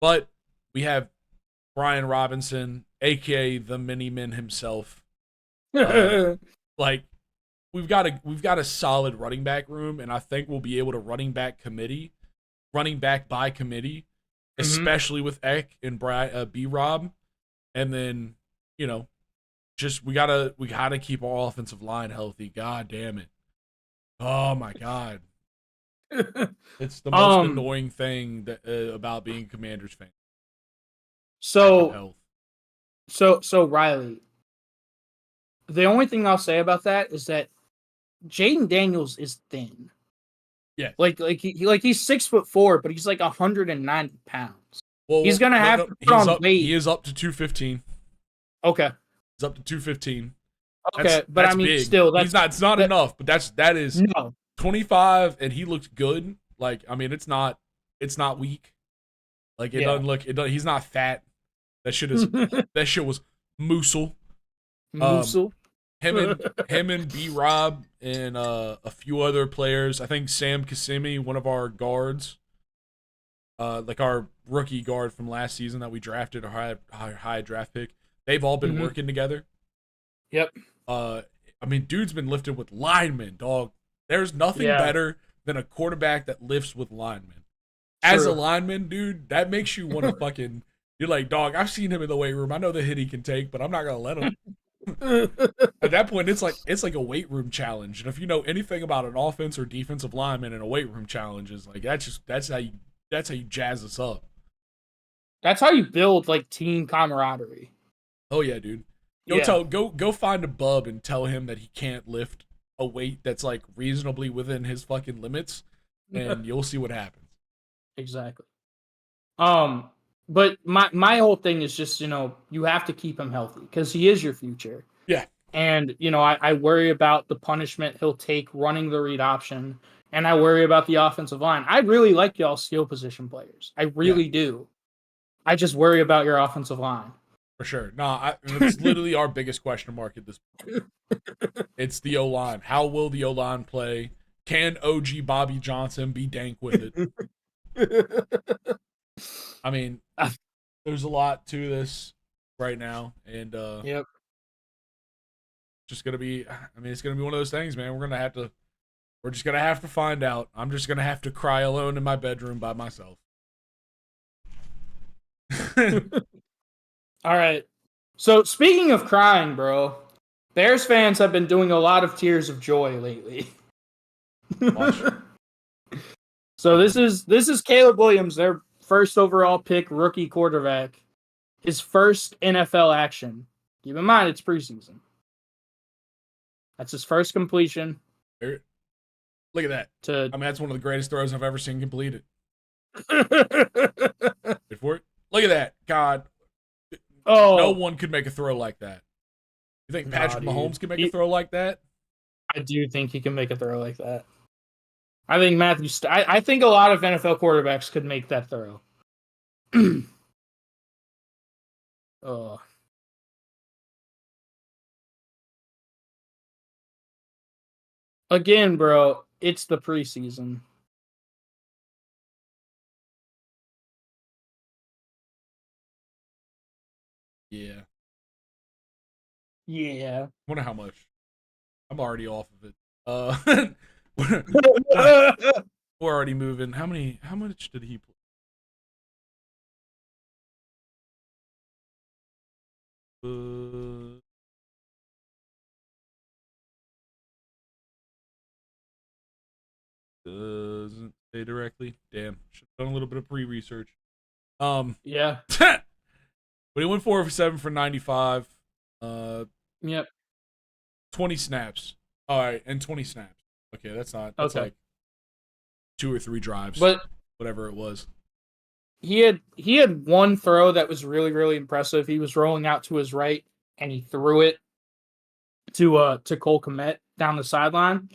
but we have Brian Robinson, aka the Mini Min himself. Like we've got a solid running back room, and I think we'll be able to running back by committee, especially with Eck and B Rob, and then just we gotta keep our offensive line healthy. God damn it. Oh my god. It's the most Um, annoying thing that about being a Commanders fan. Lack of so health. so Riley, the only thing I'll say about that is that Jaden Daniels is thin. Yeah. He's 6'4", but he's like 190 pounds. He's Well, gonna have no, to put on he weight. is up to 215. Okay. He's up to 215. Okay, but That's I mean, big. still, It's not that, enough, but that is no. 25, and he looks good. Like, I mean, it's not weak. Like, it Yeah. doesn't look. It doesn't, he's not fat. That shit is. That shit was Moosel. Musil. Him and B Rob and a few other players. I think Sam Kasimi, one of our guards, like our rookie guard from last season that we drafted, a high draft pick. They've all been working together. Yep. I mean, dude's been lifting with linemen, dog. There's nothing better than a quarterback that lifts with linemen. As a lineman, dude, that makes you want to fucking. You're like, dog, I've seen him in the weight room. I know the hit he can take, but I'm not gonna let him. At that point, it's like a weight room challenge. And if you know anything about an offense or defensive lineman in a weight room challenge, is like that's how you jazz us up. That's how you build like team camaraderie. Oh yeah, dude. Go find a bub and tell him that he can't lift a weight that's like reasonably within his fucking limits, and you'll see what happens. Exactly. But my whole thing is just, you have to keep him healthy because he is your future. Yeah. And, I worry about the punishment he'll take running the read option, and I worry about the offensive line. I really like y'all skill position players. I really do. I just worry about your offensive line. For sure. It's literally our biggest question mark at this point. It's the O-line. How will the O-line play? Can OG Bobby Johnson be dank with it? I mean, there's a lot to this right now, and yep. Just gonna be. I mean, it's gonna be one of those things, man. We're just gonna have to find out. I'm just gonna have to cry alone in my bedroom by myself. All right. So speaking of crying, bro, Bears fans have been doing a lot of tears of joy lately. So this is Caleb Williams, their first overall pick, rookie quarterback, his first NFL action. Keep in mind, it's preseason. That's his first completion. Look at that. I mean, that's one of the greatest throws I've ever seen completed. Wait for it. Look at that. God. Oh, no one could make a throw like that. You think Patrick Mahomes can make a throw like that? I do think he can make a throw like that. I think I think a lot of NFL quarterbacks could make that throw. Oh. Again, bro, it's the preseason. Yeah. Yeah. Wonder how much. I'm already off of it. We're already moving. How much did he play? Doesn't say directly. Damn. Should have done a little bit of pre-research. Yeah. But he went 4 for 7 for 95. Yep. 20 snaps. All right, and 20 snaps. Okay, that's like 2 or 3 drives. But whatever it was. He had one throw that was really, really impressive. He was rolling out to his right and he threw it to Cole Kmet down the sideline.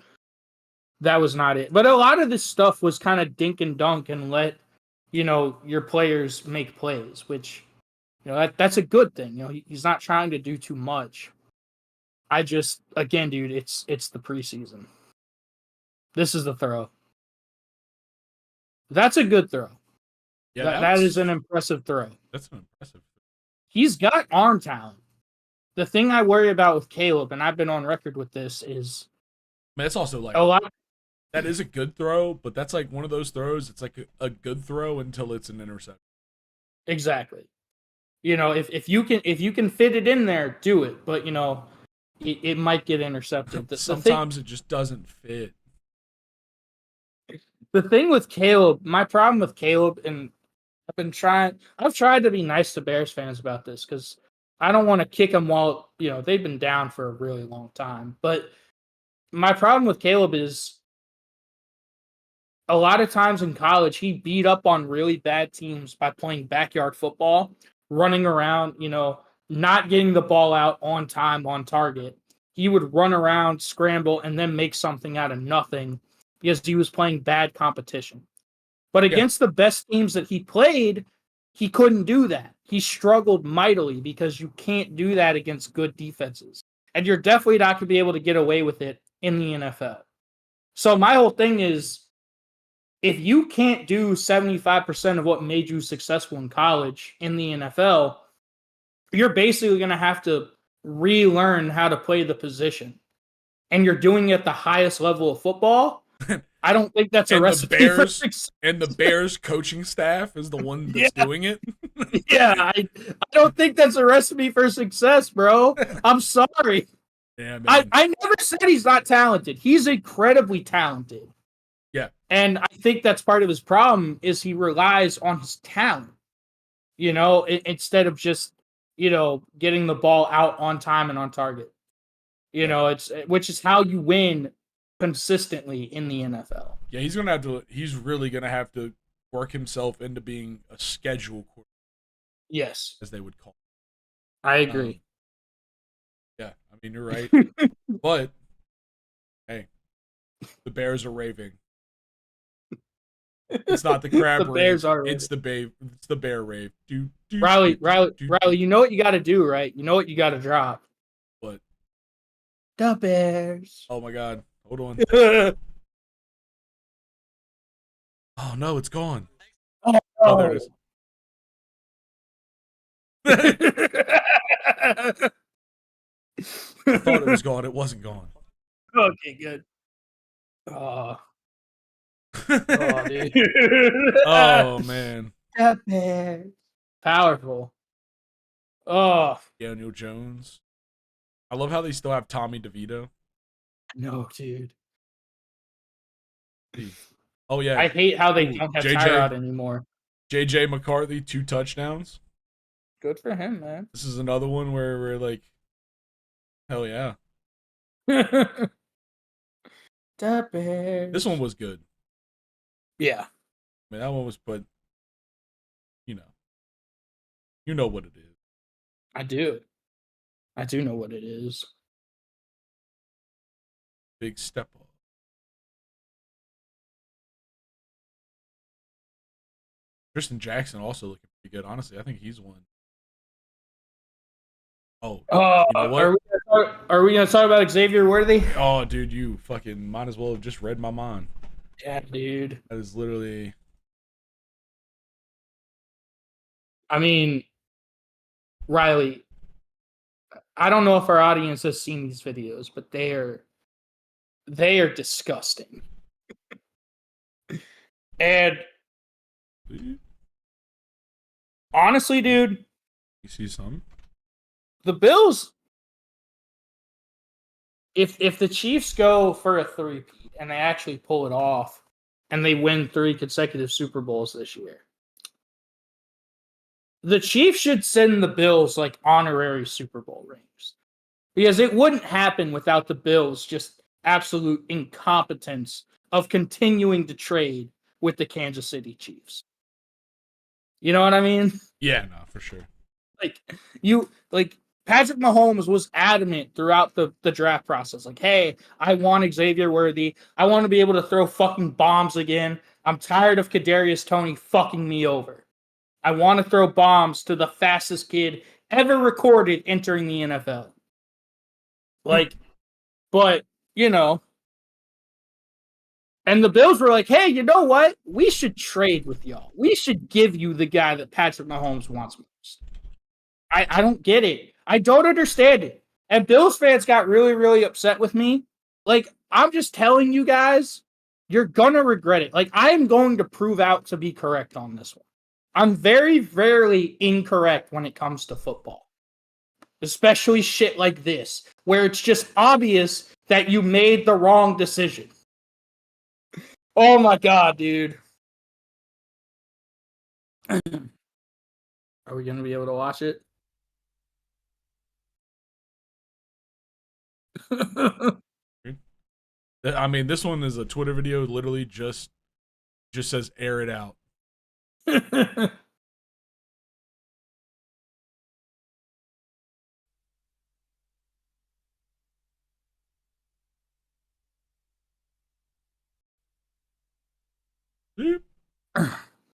That was not it. But a lot of this stuff was kind of dink and dunk and let, your players make plays, which, that's a good thing. He's not trying to do too much. Again, dude, it's the preseason. This is the throw. That's a good throw. Yeah, that is an impressive throw. That's an impressive throw. He's got arm talent. The thing I worry about with Caleb, and I've been on record with this, is it's also like a lot. That is a good throw, but that's like one of those throws. It's like a good throw until it's an interception. Exactly. if you can fit it in there, do it. But it might get intercepted. Sometimes it just doesn't fit. The thing with Caleb, my problem with Caleb, and I've tried to be nice to Bears fans about this because I don't want to kick them while, they've been down for a really long time. But my problem with Caleb is a lot of times in college, he beat up on really bad teams by playing backyard football, running around, not getting the ball out on time, on target. He would run around, scramble, and then make something out of nothing because he was playing bad competition. But against the best teams that he played, he couldn't do that. He struggled mightily because you can't do that against good defenses. And you're definitely not going to be able to get away with it in the NFL. So my whole thing is, if you can't do 75% of what made you successful in college in the NFL, you're basically going to have to relearn how to play the position. And you're doing it at the highest level of football. I don't think that's a recipe for success. And the Bears coaching staff is the one that's doing it. Yeah, I don't think that's a recipe for success, bro. I'm sorry. Yeah, man. I never said he's not talented. He's incredibly talented. Yeah. And I think that's part of his problem is he relies on his talent, instead of just, getting the ball out on time and on target. Which is how you win consistently in the NFL. Yeah, he's really going to have to work himself into being a schedule quarterback. Yes. As they would call it. I agree. Yeah, I mean, you're right. But, hey, the Bears are raving. It's not the crab rave. Bears are it's the bear rave. Riley, you know what you got to do, right? You know what you got to drop. What? The Bears. Oh my God. Hold on. Oh no, it's gone. Oh, there it is. I thought it was gone. It wasn't gone. Okay, good. Oh, dude. Oh man. The Bears. Powerful. Oh. Daniel Jones. I love how they still have Tommy DeVito. No, dude. Oh yeah. I hate how they don't have Tyrod anymore. JJ McCarthy, 2 touchdowns. Good for him, man. This is another one where we're like, hell yeah. The Bears. This one was good. Yeah. I mean, that one was, but you know what it is. I do know what it is. Big step up. Tristan Jackson also looking pretty good. Honestly, I think he's one. Oh, you know what? Are we gonna talk about Xavier Worthy? Oh, dude, you fucking might as well have just read my mind. Yeah, dude. That is literally. I mean, Riley, I don't know if our audience has seen these videos, but they are disgusting. And honestly, dude, you see some? The Bills, if the Chiefs go for a three-peat and they actually pull it off and they win 3 consecutive Super Bowls this year, the Chiefs should send the Bills like honorary Super Bowl rings. Because it wouldn't happen without the Bills' just absolute incompetence of continuing to trade with the Kansas City Chiefs. You know what I mean? Yeah, no, for sure. Patrick Mahomes was adamant throughout the draft process. Like, hey, I want Xavier Worthy. I want to be able to throw fucking bombs again. I'm tired of Kadarius Toney fucking me over. I want to throw bombs to the fastest kid ever recorded entering the NFL. And the Bills were like, hey, you know what? We should trade with y'all. We should give you the guy that Patrick Mahomes wants most. I don't get it. I don't understand it. And Bills fans got really, really upset with me. Like, I'm just telling you guys, you're going to regret it. Like, I am going to prove out to be correct on this one. I'm very rarely incorrect when it comes to football. Especially shit like this, where it's just obvious that you made the wrong decision. Oh my god, dude. Are we going to be able to watch it? I mean, this one is a Twitter video. Literally just says "air it out."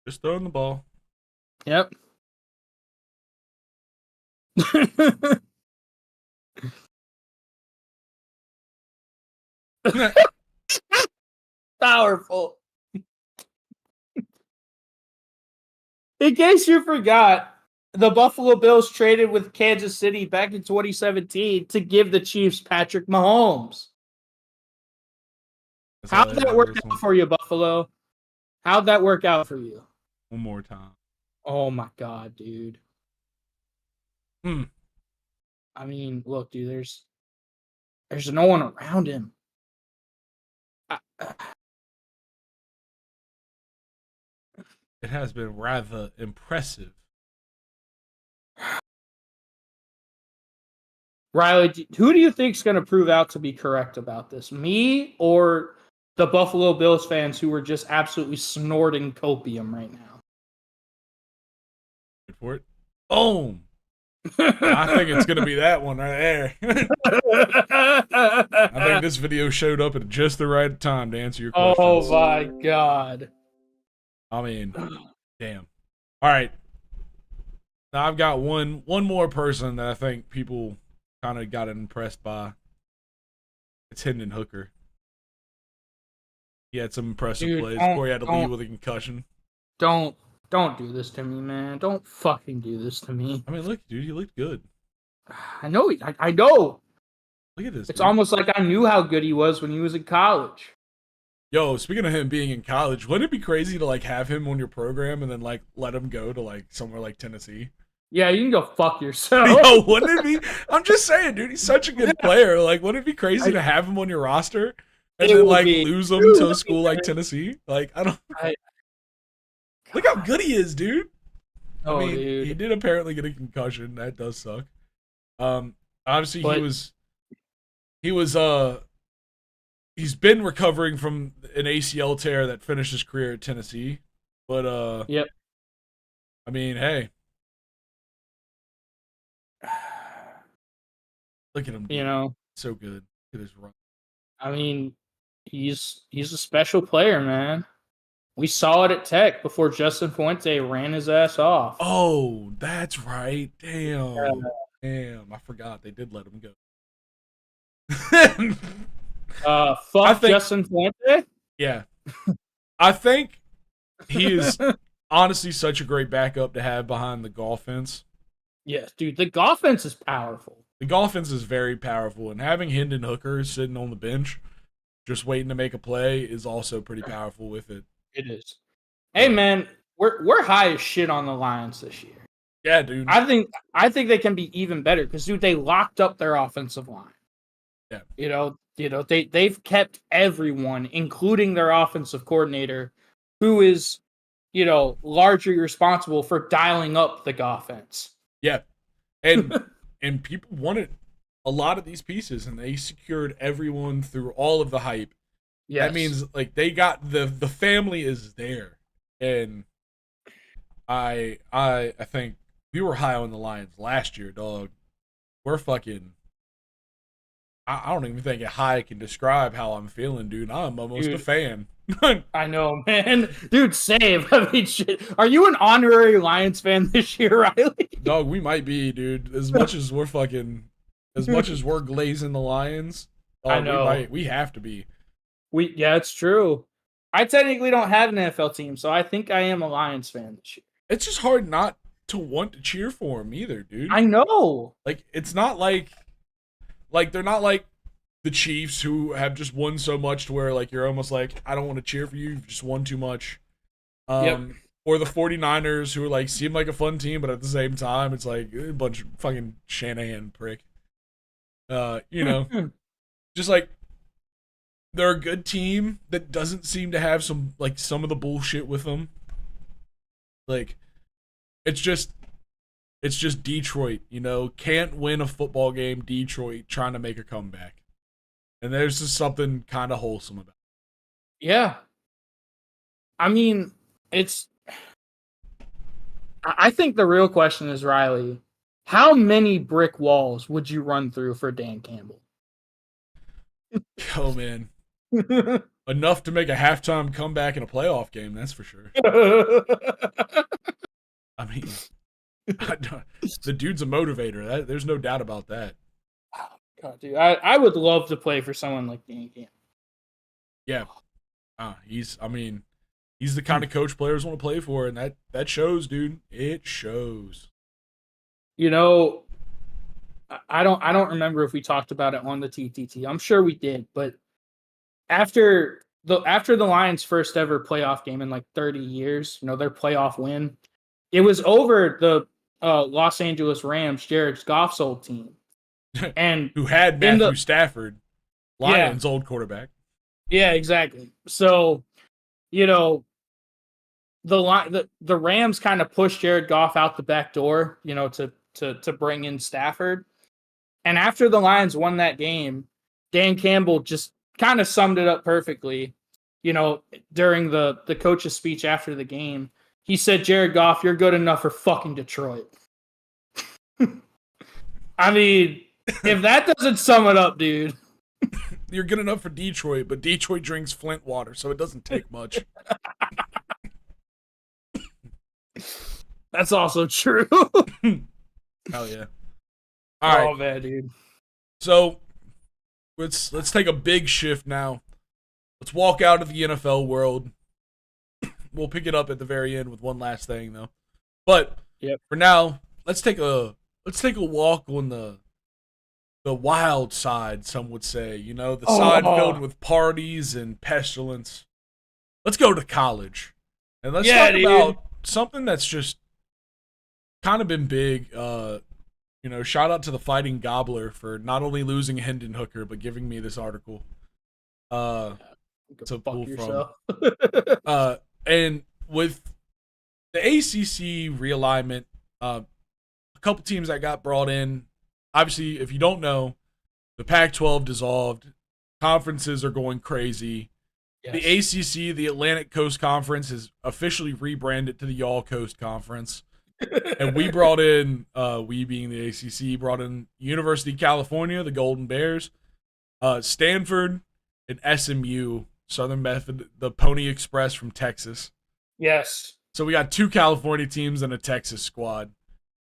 Just throwing the ball. Yep. Powerful. In case you forgot, the Buffalo Bills traded with Kansas City back in 2017 to give the Chiefs Patrick Mahomes. How'd that work out for you, Buffalo? How'd that work out for you? One more time. Oh my god, dude. I mean, look, dude, there's no one around him. It has been rather impressive. Riley, who do you think's going to prove out to be correct about this? Me or the Buffalo Bills fans who were just absolutely snorting copium right now? Wait for it. Boom. I think it's going to be that one right there. I think this video showed up at just the right time to answer your questions. Oh my god. I mean, damn. All right. Now I've got one more person that I think people kind of got impressed by. It's Hendon Hooker. He had some impressive plays before he had to leave with a concussion. Don't do this to me, man. Don't fucking do this to me. I mean, look, dude, he looked good. I know. I know. Look at this. It's almost like I knew how good he was when he was in college. Yo, speaking of him being in college, wouldn't it be crazy to like have him on your program and then like let him go to like somewhere like Tennessee? Yeah, you can go fuck yourself. Yo, wouldn't it be? I'm just saying, dude, he's such a good player. Like, wouldn't it be crazy to have him on your roster and then like lose him to a school like Tennessee? Like, I don't. Look how good he is, dude. I mean, dude. He did apparently get a concussion. That does suck. Obviously he's been recovering from an ACL tear that finished his career at Tennessee. But yep. I mean, hey. Look at him. Dude. You know, so good. Look at his run. I mean, he's a special player, man. We saw it at Tech before Justin Fuente ran his ass off. Oh, that's right. Damn. Damn. I forgot they did let him go. Fuck Justin Fuente? Yeah. I think he is honestly such a great backup to have behind the offense. Yes, dude. The offense is powerful. The offense is very powerful, and having Hendon Hooker sitting on the bench just waiting to make a play is also pretty powerful with it. It is. Hey man, we're high as shit on the Lions this year. Yeah, dude. I think they can be even better because dude, they locked up their offensive line. Yeah. You know, they've kept everyone, including their offensive coordinator, who is, you know, largely responsible for dialing up the offense. Yeah. And people wanted a lot of these pieces, and they secured everyone through all of the hype. Yeah, that means like they got the family is there, and I think we were high on the Lions last year, dog. We're fucking. I don't even think high can describe how I'm feeling, dude. I'm almost a fan. I know, man. Dude, same. I mean, shit. Are you an honorary Lions fan this year, Riley? Dog, we might be, dude. As much as we're glazing the Lions, I know. We have to be. Yeah, it's true. I technically don't have an NFL team, so I think I am a Lions fan this year. It's just hard not to want to cheer for them either, dude. I know. Like, it's not like they're not like the Chiefs who have just won so much to where like you're almost like, I don't want to cheer for you. You've just won too much. Yep. or the 49ers, who like seem like a fun team, but at the same time, it's like a bunch of fucking Shanahan prick. You know, just like they're a good team that doesn't seem to have some of the bullshit with them. Like it's just Detroit, can't win a football game. Detroit trying to make a comeback, and there's just something kind of wholesome about it. Yeah. I mean, I think the real question is, Riley, how many brick walls would you run through for Dan Campbell? Oh man, enough to make a halftime comeback in a playoff game, that's for sure. I mean, the dude's a motivator. There's no doubt about that. Oh, God, dude, I would love to play for someone like Dan Campbell. Yeah, he's the kind of coach players want to play for, and that shows, dude. It shows. I don't remember if we talked about it on the TTT. I'm sure we did, but after the Lions' first ever playoff game in like 30 years, their playoff win, it was over the Los Angeles Rams, Jared Goff's old team, and who had Matthew Stafford, Lions' old quarterback. Yeah, exactly. So, the Rams kind of pushed Jared Goff out the back door, to bring in Stafford. And after the Lions won that game, Dan Campbell just kind of summed it up perfectly. During the coach's speech after the game, he said, "Jared Goff, you're good enough for fucking Detroit." I mean, if that doesn't sum it up, dude. You're good enough for Detroit, but Detroit drinks Flint water, so it doesn't take much. That's also true. Hell yeah. All right. Oh man, dude. So let's take a big shift now. Let's walk out of the NFL world. We'll pick it up at the very end with one last thing though. But for now, let's take a walk on the wild side, some would say, the side filled with parties and pestilence. Let's go to college. And let's talk about something that's just kind of been big. Shout out to the Fighting Gobbler for not only losing Hendon Hooker, but giving me this article. To pull from. And with the ACC realignment, a couple teams that got brought in. Obviously, if you don't know, the Pac-12 dissolved. Conferences are going crazy. Yes. The ACC, the Atlantic Coast Conference, has officially rebranded to the Y'all Coast Conference. And we brought in, we being the ACC, brought in University of California, the Golden Bears, Stanford, and SMU, Southern Method, the Pony Express from Texas. Yes. So we got 2 California teams and a Texas squad.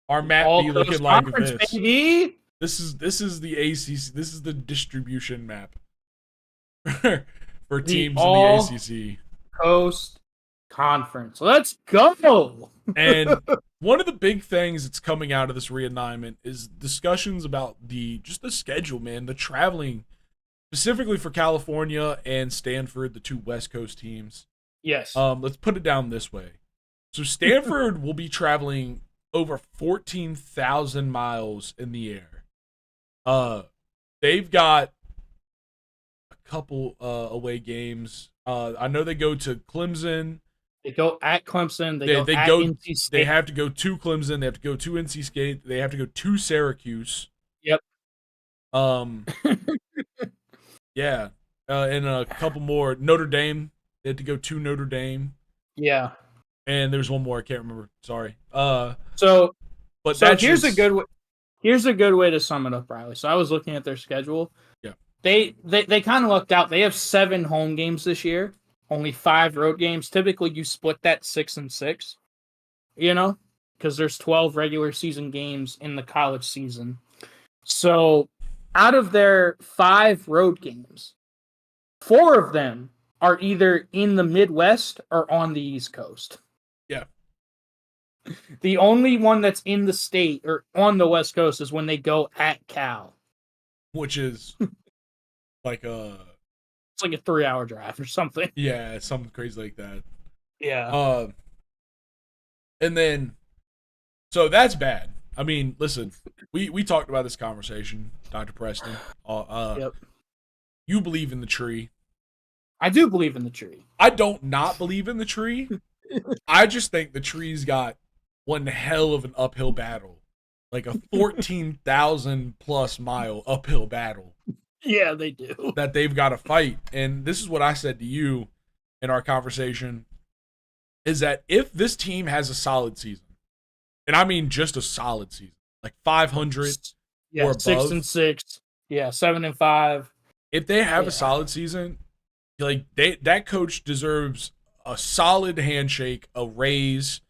Our map be looking like this. Baby. This is the ACC. This is the distribution map for teams in the ACC. Coast Conference. Let's go. And one of the big things that's coming out of this realignment is discussions about the schedule, man, the traveling, specifically for California and Stanford, the 2 West Coast teams. Yes. Let's put it down this way. So Stanford will be traveling over 14,000 miles in the air. They've got a couple away games. I know they go to Clemson. They go at Clemson. They go at NC State. They have to go to Clemson. They have to go to NC State. They have to go to Syracuse. Yep. Yeah. And a couple more. Notre Dame. They had to go to Notre Dame. Yeah. And there's one more. I can't remember. Sorry. So here's a good way to sum it up, Riley. So I was looking at their schedule. Yeah. They kind of lucked out. They have 7 home games this year. Only 5 road games. Typically, you split that 6 and 6, because there's 12 regular season games in the college season. So out of their 5 road games, 4 of them are either in the Midwest or on the East Coast. Yeah. The only one that's in the state or on the West Coast is when they go at Cal. Which is like it's like a 3-hour drive or something. Yeah, something crazy like that. Yeah. And then, so that's bad. I mean, listen, we talked about this conversation, Dr. Preston. Yep. You believe in the tree. I do believe in the tree. I don't not believe in the tree. I just think the tree's got one hell of an uphill battle. Like a 14,000 plus mile uphill battle Yeah, they do. that they've got to fight. And this is what I said to you in our conversation is that if this team has a solid season, and I mean just a solid season, like 500 Yeah, or above, 6-6. Yeah, 7-5. if they have a solid season, like that coach deserves a solid handshake, a raise,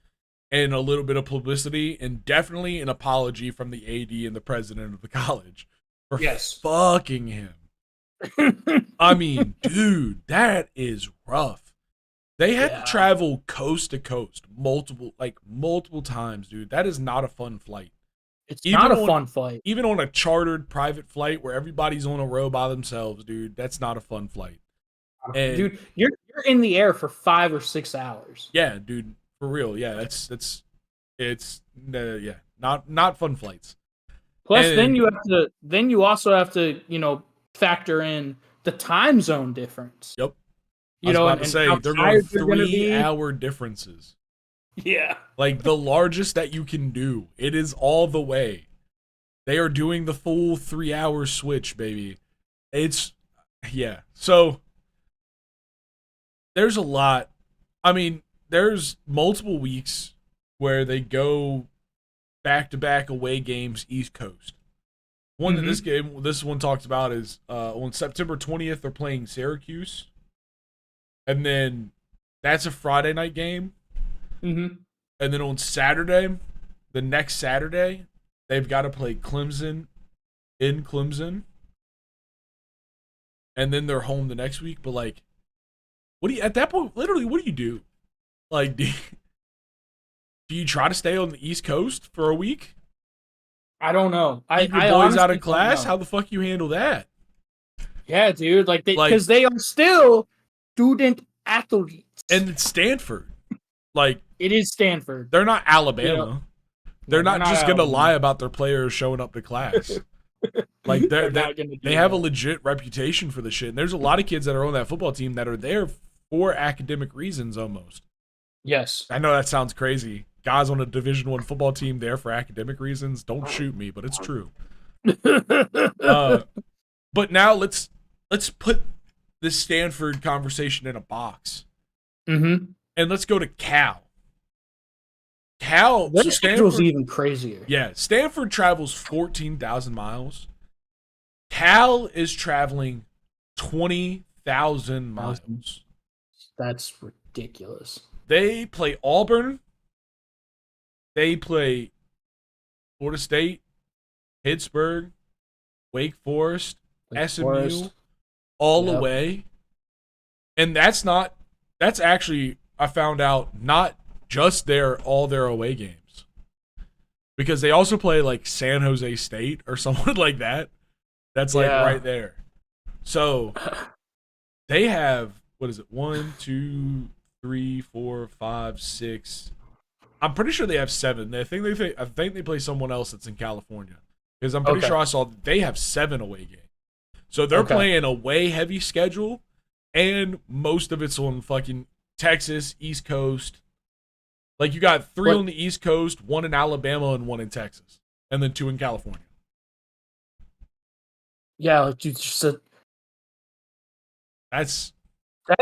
and a little bit of publicity, and definitely an apology from the AD and the president of the college for fucking him. I mean, dude, that is rough. They had to travel coast to coast multiple times, dude. That is not a fun flight. It's not a fun flight. Even on a chartered private flight where everybody's on a row by themselves, dude, that's not a fun flight. And, dude, you're in the air for 5 or 6 hours. Yeah, dude, for real. Yeah, not fun flights. Plus, then you also have to factor in the time zone difference. Yep. I was about to say they're going 3-hour differences. Yeah. Like the largest that you can do. It is all the way. They are doing the full 3-hour switch, baby. So there's a lot. I mean, there's multiple weeks where they go back-to-back away games East Coast. One that this one talks about is on September 20th, they're playing Syracuse. And then that's a Friday night game. Mm-hmm. And then on Saturday, the next Saturday, they've got to play Clemson in Clemson. And then they're home the next week. But, like, at that point, literally, what do you do? Like, do you try to stay on the East Coast for a week? I don't know. Keep your boys out of class? How the fuck you handle that? Yeah, dude. Because they are still student athletes. And it's Stanford. Like, it is Stanford. They're not Alabama. They're not just going to lie about their players showing up to class. Like, they have a legit reputation for the shit. And there's a lot of kids that are on that football team that are there for academic reasons almost. Yes. I know that sounds crazy. Guys on a Division I football team there for academic reasons. Don't shoot me, but it's true. But now let's put this Stanford conversation in a box. Mm-hmm. And let's go to Cal. Their schedule's even crazier. Yeah, Stanford travels 14,000 miles. Cal is traveling 20,000 miles. That's ridiculous. They play Auburn. They play Florida State, Pittsburgh, Wake Forest, SMU, all away. And that's actually, I found out, not just all their away games. Because they also play like San Jose State or someone like that. That's like right there. So they have, what is it? 1, 2, 3, 4, 5, 6. I'm pretty sure they have 7. I think they play someone else that's in California. Because I'm pretty sure I saw they have 7 away games. So they're playing a way heavy schedule, and most of it's on fucking Texas, East Coast. Like, you got 3 on the East Coast, 1 in Alabama, and 1 in Texas. And then 2 in California. Yeah, like you just said. That's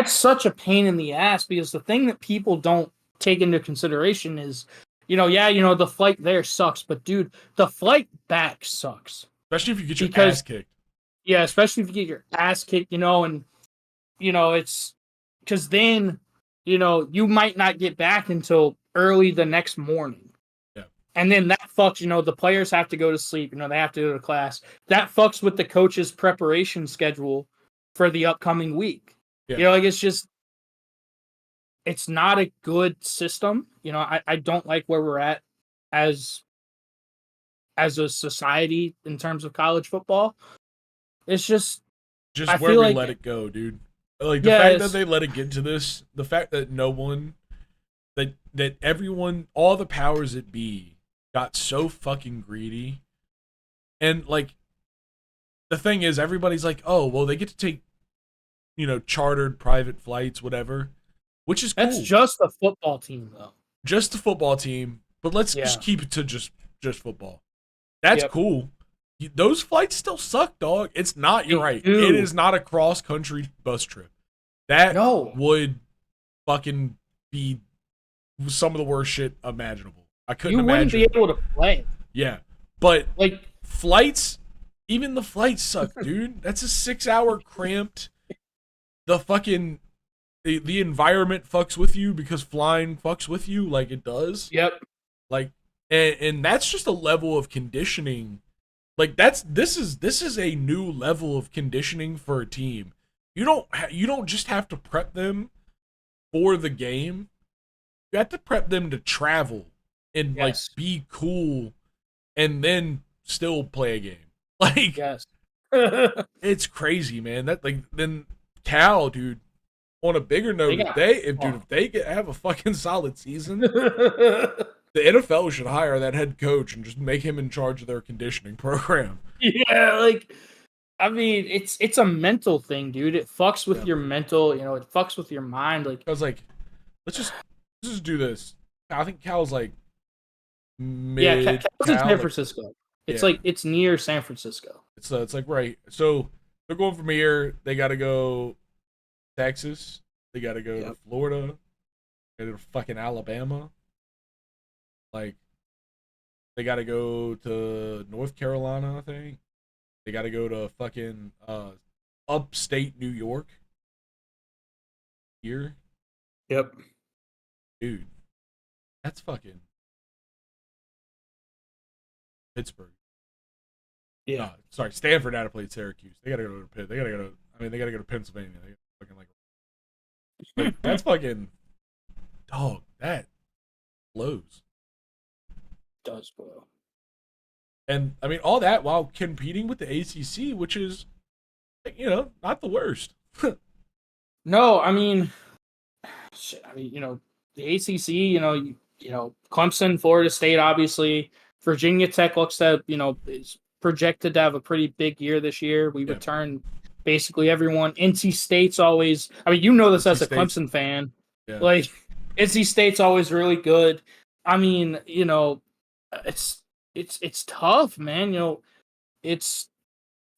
such a pain in the ass, because the thing that people don't take into consideration is, the flight there sucks, but dude, the flight back sucks. Especially if you get your ass kicked. Yeah, especially if you get your ass kicked, it's because then, you might not get back until early the next morning. Yeah. And then that fucks, the players have to go to sleep, they have to go to class. That fucks with the coach's preparation schedule for the upcoming week. Yeah. It's not a good system. I don't like where we're at as a society in terms of college football. It's just where we let it go, dude. Like, the fact that they let it get to this, the fact that no one that everyone, all the powers that be, got so fucking greedy. And like the thing is, everybody's like, oh, well, they get to take, chartered private flights, whatever, which is That's cool. just a football team, though. Just the football team, but let's Yeah. just keep it to just football. That's Yep. cool. Those flights still suck, dog. It's not. You're They right. do. It is not a cross country bus trip. That No. would fucking be some of the worst shit imaginable. I couldn't You wouldn't imagine. be able to play. Yeah, but Like, flights, even the flights suck, dude. That's a 6 hour cramped. The fucking the environment fucks with you because flying fucks with you like it does. yep. Like, and that's just a level of conditioning. Like this is a new level of conditioning for a team. You don't just have to prep them for the game. You have to prep them to travel and Yes. like be cool and then still play a game. Like Yes. it's crazy, man. That like then Cal, dude. On a bigger note, if they have a fucking solid season, the NFL should hire that head coach and just make him in charge of their conditioning program. Yeah, like, I mean, it's a mental thing, dude. It fucks with your mental, it fucks with your mind. Like, I was like, let's just do this. I think Cal's like mid. Cal's in San Francisco. It's like it's near San Francisco. It's like right. So they're going from here. They got to go Texas. They got to go to Florida. They got to go to fucking Alabama. Like they got to go to North Carolina. I think they got to go to fucking upstate New York. Here, Yep. dude, that's fucking Pittsburgh. Yeah. Sorry, Stanford had to play Syracuse. They got to go to Pitt. They got to go to. I mean, they got to go to Pennsylvania. They gotta fucking like that's fucking dog. That blows. Does blow. And I mean, all that while competing with the ACC, which is, not the worst. No, I mean, shit, the ACC, Clemson, Florida State, obviously. Virginia Tech looks to, is projected to have a pretty big year this year. We return basically everyone. NC State's always, this as a Clemson fan. Yeah. Like, NC State's always really good. I mean, it's tough, man. It's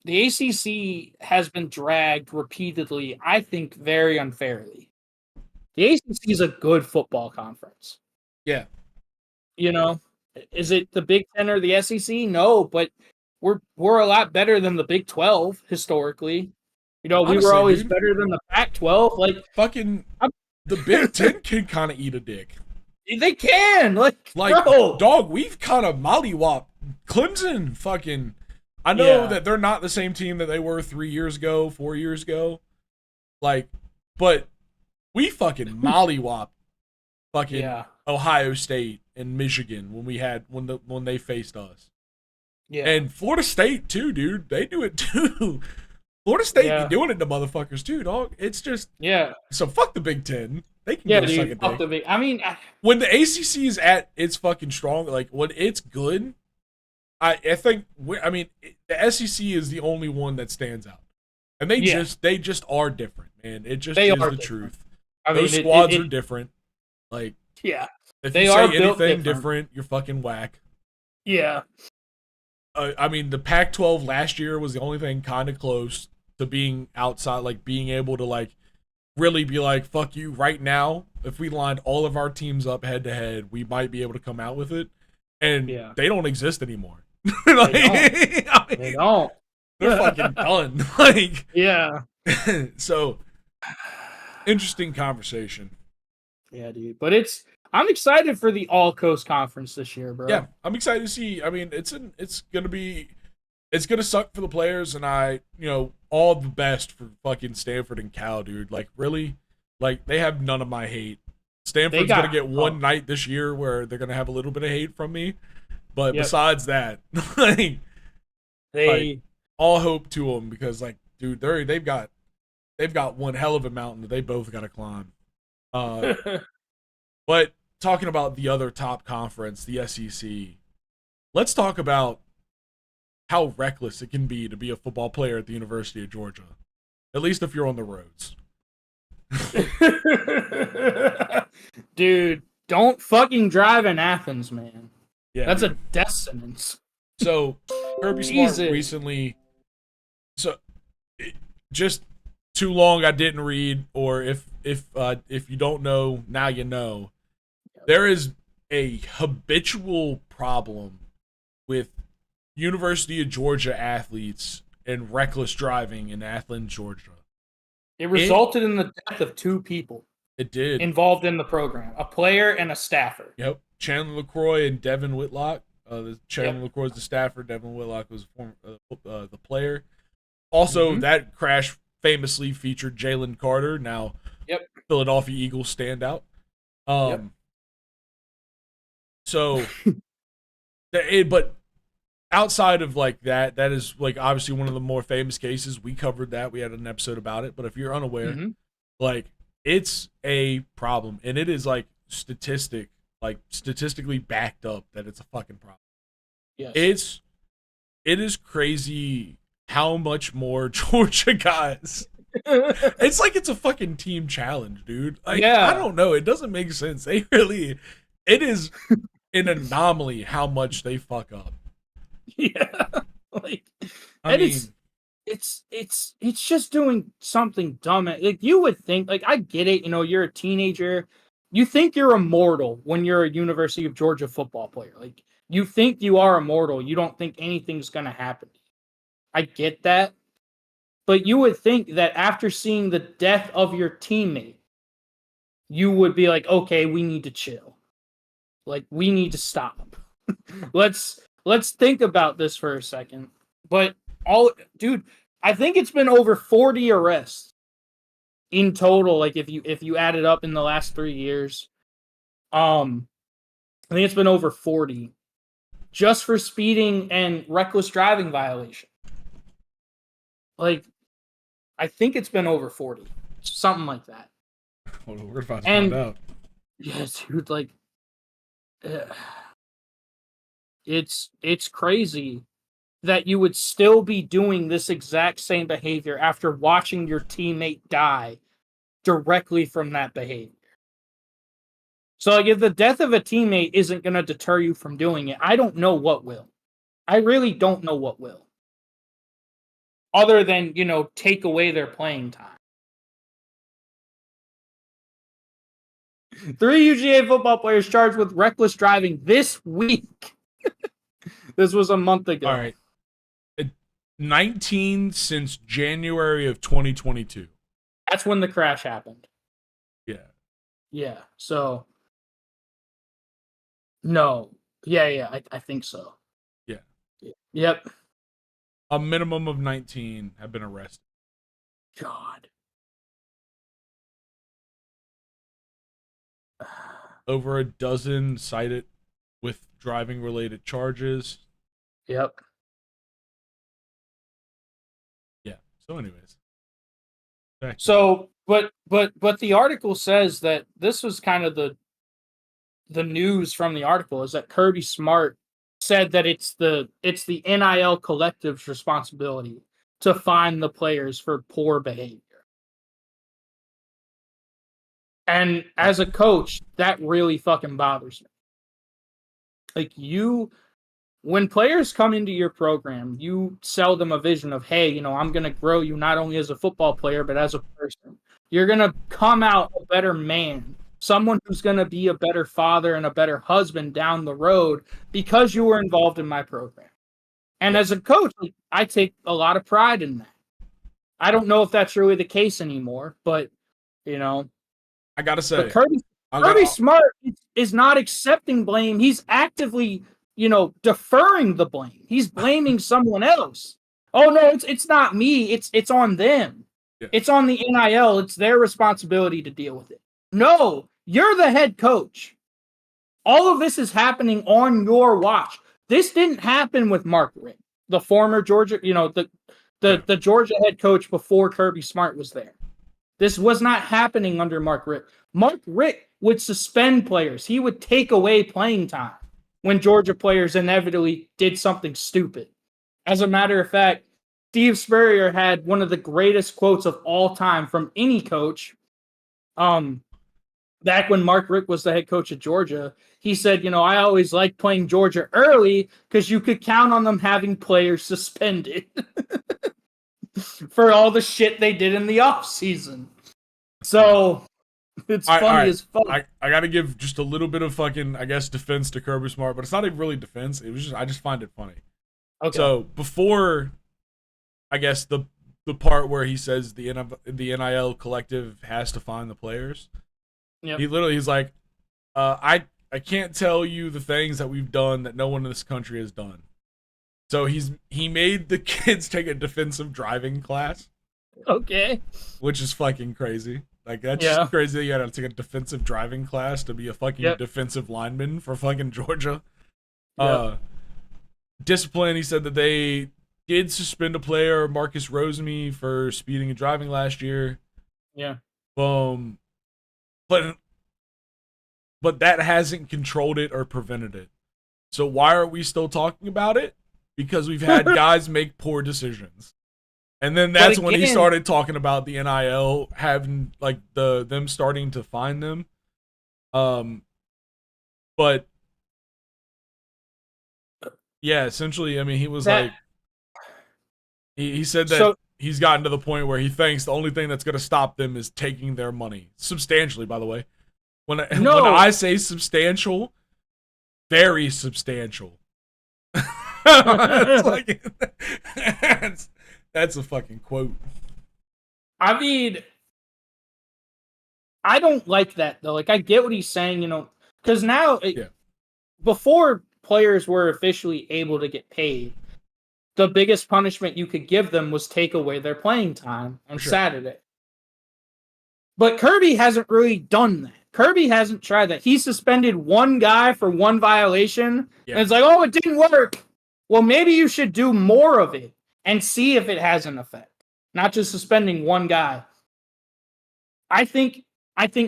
the ACC has been dragged repeatedly, I think, very unfairly. The ACC is a good football conference. Yeah. Is it the Big Ten or the SEC? No, but we're a lot better than the Big 12 historically. Honestly, we were always better than the Pac-12. Like fucking the Big Ten can kind of eat a dick. They can. Like bro. Dog, we've kind of mollywopped Clemson. Fucking, I know that they're not the same team that they were 3 years ago, 4 years ago. Like, but we fucking mollywopped fucking Ohio State and Michigan when they faced us. Yeah. And Florida State too, dude. They do it too. Florida State be doing it to motherfuckers too, dog. It's just So fuck the Big Ten. They can go suck a dick. The Big. I mean, when the ACC is at its fucking strong, like when it's good, I think the SEC is the only one that stands out, and they just are different, man. It just is the truth. Those squads are different. Like if you say anything different, you're fucking whack. Yeah. The Pac-12 last year was the only thing kind of close to being outside, like being able to like really be like, fuck you right now. If we lined all of our teams up head to head, we might be able to come out with it. And they don't exist anymore. They don't. They're fucking done. Like, so interesting conversation. Yeah, dude. But I'm excited for the All Coast Conference this year, bro. Yeah, I'm excited to see. I mean, it's gonna suck for the players, and all the best for fucking Stanford and Cal, dude. Like, really, like they have none of my hate. Stanford's gonna get one night this year where they're gonna have a little bit of hate from me, but besides that, like all hope to them because, like, dude, they've got one hell of a mountain that they both got to climb. But talking about the other top conference, the SEC, let's talk about how reckless it can be to be a football player at the University of Georgia. At least if you're on the roads. Dude, don't fucking drive in Athens, man. Yeah, that's dude. a death sentence. So Kirby Smart recently. So just too long I didn't read, or if you don't know, now you know. There is a habitual problem with University of Georgia athletes and reckless driving in Athens, Georgia. It resulted in the death of 2 people. It did. Involved in the program, a player and a staffer. Yep. Chandler LaCroix and Devin Whitlock. Chandler LaCroix is the staffer. Devin Whitlock was the player. Also, that crash famously featured Jalen Carter, now Philadelphia Eagles standout. So, but outside of like that is like obviously one of the more famous cases. We covered that. We had an episode about it. But if you're unaware, like it's a problem, and it is like statistically backed up that it's a fucking problem. Yes. It is crazy how much more Georgia guys. It's like it's a fucking team challenge, dude. Like, I don't know. It doesn't make sense. It is an anomaly how much they fuck up. Yeah. Like, it's just doing something dumb. Like, you would think, like, I get it, you're a teenager. You think you're immortal when you're a University of Georgia football player. Like, you think you are immortal. You don't think anything's going to happen. I get that. But you would think that after seeing the death of your teammate, you would be like, okay, we need to chill. Like, we need to stop. Let's think about this for a second. But dude, I think it's been over 40 arrests in total. Like, if you add it up in the last 3 years, I think it's been over 40 just for speeding and reckless driving violation. Like, I think it's been over 40, something like that. Well, we're about to find out. Yeah, dude, like, it's crazy that you would still be doing this exact same behavior after watching your teammate die directly from that behavior. So, like, if the death of a teammate isn't going to deter you from doing it, I don't know what will. I really don't know what will. Other than, take away their playing time. 3 UGA football players charged with reckless driving this week. This was a month ago. All right. 19 since January of 2022. That's when the crash happened. Yeah. Yeah. So, no. Yeah. I think so. Yeah. Yep. A minimum of 19 have been arrested. God. Over a dozen cited with driving-related charges. Yep. Yeah. So, anyways. So, but the article says that this was kind of the news from the article is that Kirby Smart said that it's the NIL collective's responsibility to fine the players for poor behavior. And as a coach, that really fucking bothers me. Like, when players come into your program, you sell them a vision of, hey, I'm going to grow you not only as a football player, but as a person. You're going to come out a better man, someone who's going to be a better father and a better husband down the road because you were involved in my program. And as a coach, I take a lot of pride in that. I don't know if that's really the case anymore, but, I got to say. Kirby Smart is not accepting blame. He's actively, deferring the blame. He's blaming someone else. Oh no, it's not me. It's on them. Yeah. It's on the NIL. It's their responsibility to deal with it. No, you're the head coach. All of this is happening on your watch. This didn't happen with Mark Richt, the former Georgia, the Georgia head coach before Kirby Smart was there. This was not happening under Mark Richt. Mark Richt would suspend players. He would take away playing time when Georgia players inevitably did something stupid. As a matter of fact, Steve Spurrier had one of the greatest quotes of all time from any coach. Back when Mark Richt was the head coach of Georgia, he said, I always liked playing Georgia early because you could count on them having players suspended for all the shit they did in the offseason. So it's funny as fuck. I gotta give just a little bit of fucking, I guess, defense to Kirby Smart, but it's not even really defense. It was just, I just find it funny. Okay. So before, I guess, the part where he says the NIL collective has to find the players, yep. He's like, I can't tell you the things that we've done that no one in this country has done. So he made the kids take a defensive driving class. Okay. Which is fucking crazy. Like, that's just crazy that you had to take a defensive driving class to be a fucking defensive lineman for fucking Georgia. Yep. Discipline, he said that they did suspend a player, Marcus Rosemy, for speeding and driving last year. Yeah. But that hasn't controlled it or prevented it. So why are we still talking about it? Because we've had guys make poor decisions. And then that's when he started talking about the NIL having, like, them starting to find them. But yeah, essentially, I mean, he was like, he said that he's gotten to the point where he thinks the only thing that's going to stop them is taking their money. Substantially, by the way. When I say substantial, very substantial. That's a fucking quote. I mean, I don't like that, though. Like, I get what he's saying, because now, before players were officially able to get paid, the biggest punishment you could give them was take away their playing time on Saturday. But Kirby hasn't really done that. Kirby hasn't tried that. He suspended one guy for one violation, and it's like, oh, it didn't work. Well, maybe you should do more of it and see if it has an effect, not just suspending one guy. I think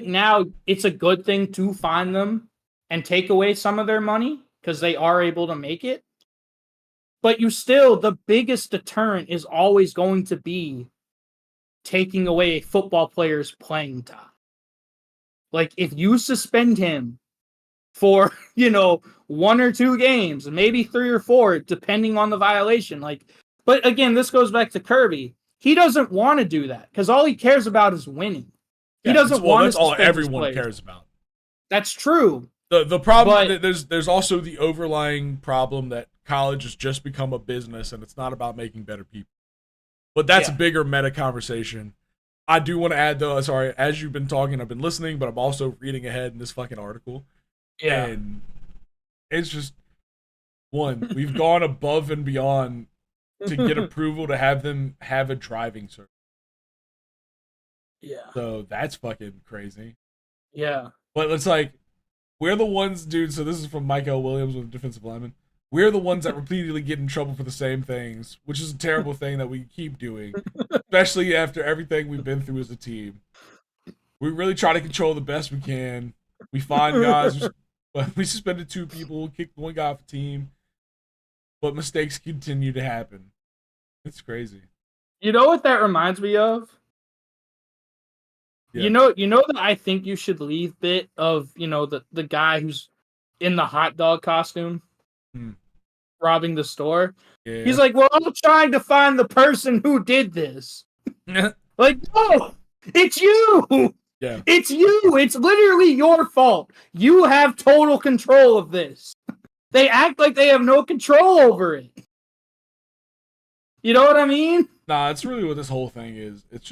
now it's a good thing to find them and take away some of their money because they are able to make it. But the biggest deterrent is always going to be taking away a football player's playing time. Like, if you suspend him for, 1 or 2 games, maybe 3 or 4, depending on the violation. But again, this goes back to Kirby. He doesn't want to do that because all he cares about is winning. He doesn't want to. That's all everyone cares about. That's true. The problem, there's also the overlying problem that college has just become a business and it's not about making better people. But that's a bigger meta conversation. I do want to add, though, sorry, as you've been talking, I've been listening, but I'm also reading ahead in this fucking article. Yeah. And it's just, one, we've gone above and beyond to get approval to have them have a driving cert. Yeah. So that's fucking crazy. Yeah. But it's like, we're the ones, dude, so this is from Michael Williams with defensive lineman. We're the ones that repeatedly get in trouble for the same things, which is a terrible thing that we keep doing, especially after everything we've been through as a team. We really try to control the best we can. We find guys, but we suspended 2 people, kicked 1 guy off the team, but mistakes continue to happen. It's crazy. You know what that reminds me of? Yeah. You know that I think you should leave bit of, the guy who's in the hot dog costume. Robbing the store. Yeah. He's like, well, I'm trying to find the person who did this. Like, no, it's you. Yeah. It's you. It's literally your fault. You have total control of this. They act like they have no control over it. You know what I mean? Nah, it's really what this whole thing is. It's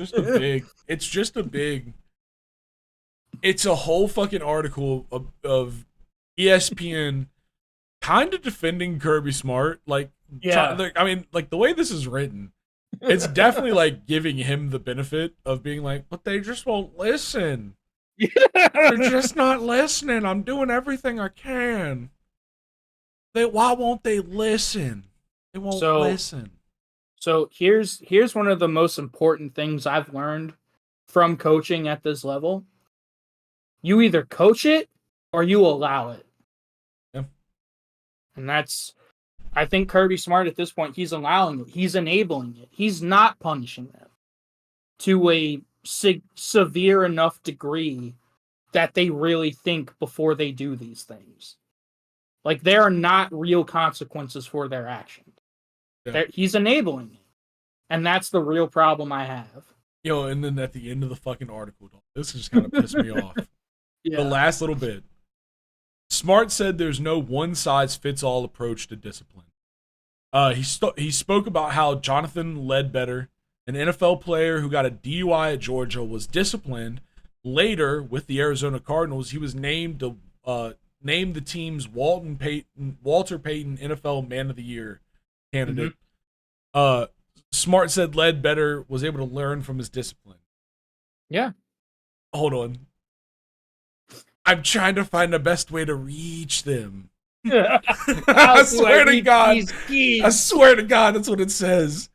a whole fucking article of ESPN kind of defending Kirby Smart, the way this is written, it's definitely like giving him the benefit of being like, but they just won't listen. Yeah. They're just not listening. I'm doing everything I can. Why won't they listen? They won't listen. So here's one of the most important things I've learned from coaching at this level, you either coach it or you allow it. Yeah. And I think Kirby Smart at this point, he's allowing it. He's enabling it. He's not punishing them to a severe enough degree that they really think before they do these things. Like, there are not real consequences for their actions. Yeah. He's enabling it. And that's the real problem I have. Yo, and then at the end of the fucking article, this just kind of pissed me off. Yeah. The last little bit. Smart said there's no one-size-fits-all approach to discipline. He spoke about how Jonathan Ledbetter, an NFL player who got a DUI at Georgia, was disciplined. Later, with the Arizona Cardinals, he was named the team's Walter Payton NFL Man of the Year candidate. Mm-hmm. Smart said Ledbetter was able to learn from his discipline. Yeah. Hold on. I'm trying to find the best way to reach them. I swear to God. I swear to God, that's what it says.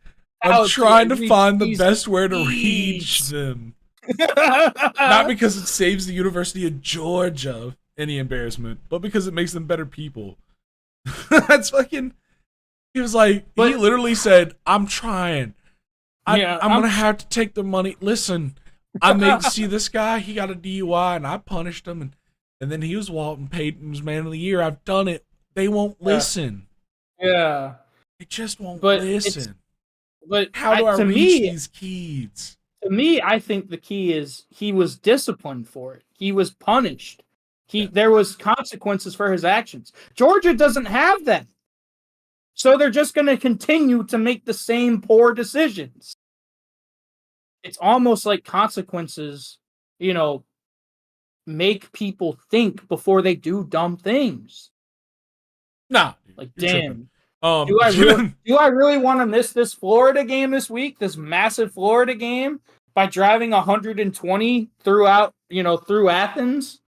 I'm trying to find the best way to reach them. Not because it saves the University of Georgia any embarrassment, but because it makes them better people. That's fucking... He was like, he literally said, I'm trying. I'm going to have to take the money. Listen, I made see this guy, he got a DUI, and I punished him, and then he was Walton Payton's Man of the Year. I've done it. They won't listen. Yeah. They just won't listen. But how do I reach these kids? To me, I think the key is he was disciplined for it. He was punished. There was consequences for his actions. Georgia doesn't have that. So they're just going to continue to make the same poor decisions. It's almost like consequences, make people think before they do dumb things. Nah. Like, damn. Do I really want to miss this Florida game this week? This massive Florida game by driving 120 through Athens?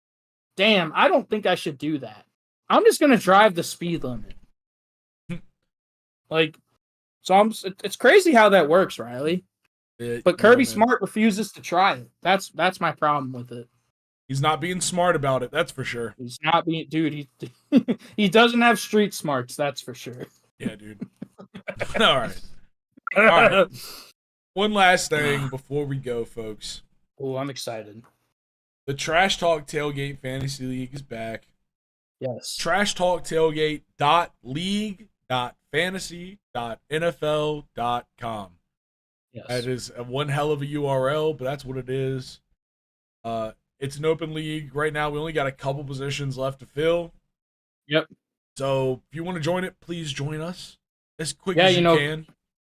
Damn, I don't think I should do that. I'm just going to drive the speed limit. It's crazy how that works, Riley. But Kirby Smart refuses to try it. That's my problem with it. He's not being smart about it, that's for sure. He's not being, dude. He doesn't have street smarts, that's for sure. Yeah, dude. All right. One last thing before we go, folks. Oh, I'm excited. The Trash Talk Tailgate Fantasy League is back. Yes. TrashTalkTailgate.league.fantasy.nfl.com. Yes. That is one hell of a URL, but that's what it is. It's an open league. Right now, we only got a couple positions left to fill. Yep. So if you want to join it, please join us as quick as you can.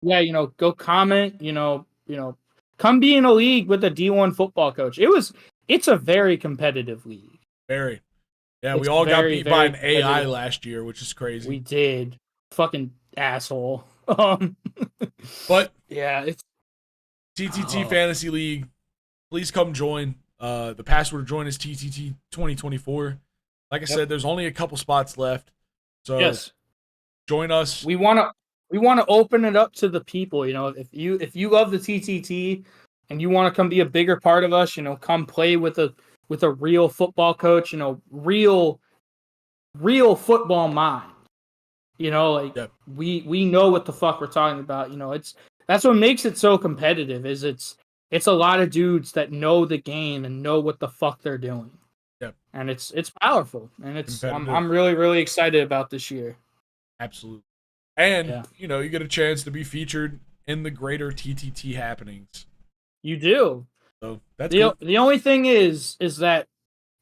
Yeah, go comment, come be in a league with a D1 football coach. It's a very competitive league. Very. Yeah, we all got beat by an AI last year, which is crazy. We did. Fucking asshole. But yeah, it's TTT Fantasy League. Please come join. The password to join is TTT 2024. Like I said, there's only a couple spots left. So yes, join us. We want to open it up to the people. If you love the TTT and you want to come be a bigger part of us, come play with a real football coach. Real football mind. We know what the fuck we're talking about. That's what makes it so competitive. Is it's a lot of dudes that know the game and know what the fuck they're doing. Yep. And it's powerful, and I'm really, really excited about this year. Absolutely. And you get a chance to be featured in the greater TTT happenings. You do. So that's cool. The only thing is that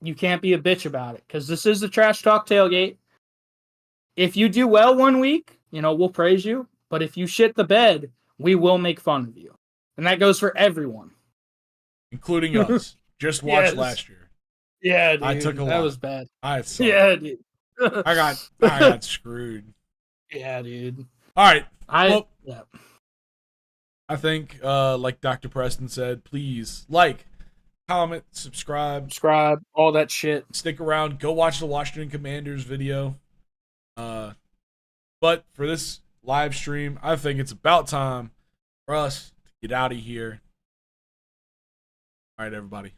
you can't be a bitch about it, because this is the Trash Talk Tailgate. If you do well one week, we'll praise you. But if you shit the bed, we will make fun of you. And that goes for everyone. Including us. Just watched last year. Yeah, dude. I took a lot. That was bad. Yeah, dude. I got screwed. Yeah, dude. All right. I think, like Dr. Preston said, please comment, subscribe, all that shit. Stick around. Go watch the Washington Commanders video. But for this live stream, I think it's about time for us to get out of here. All right, everybody.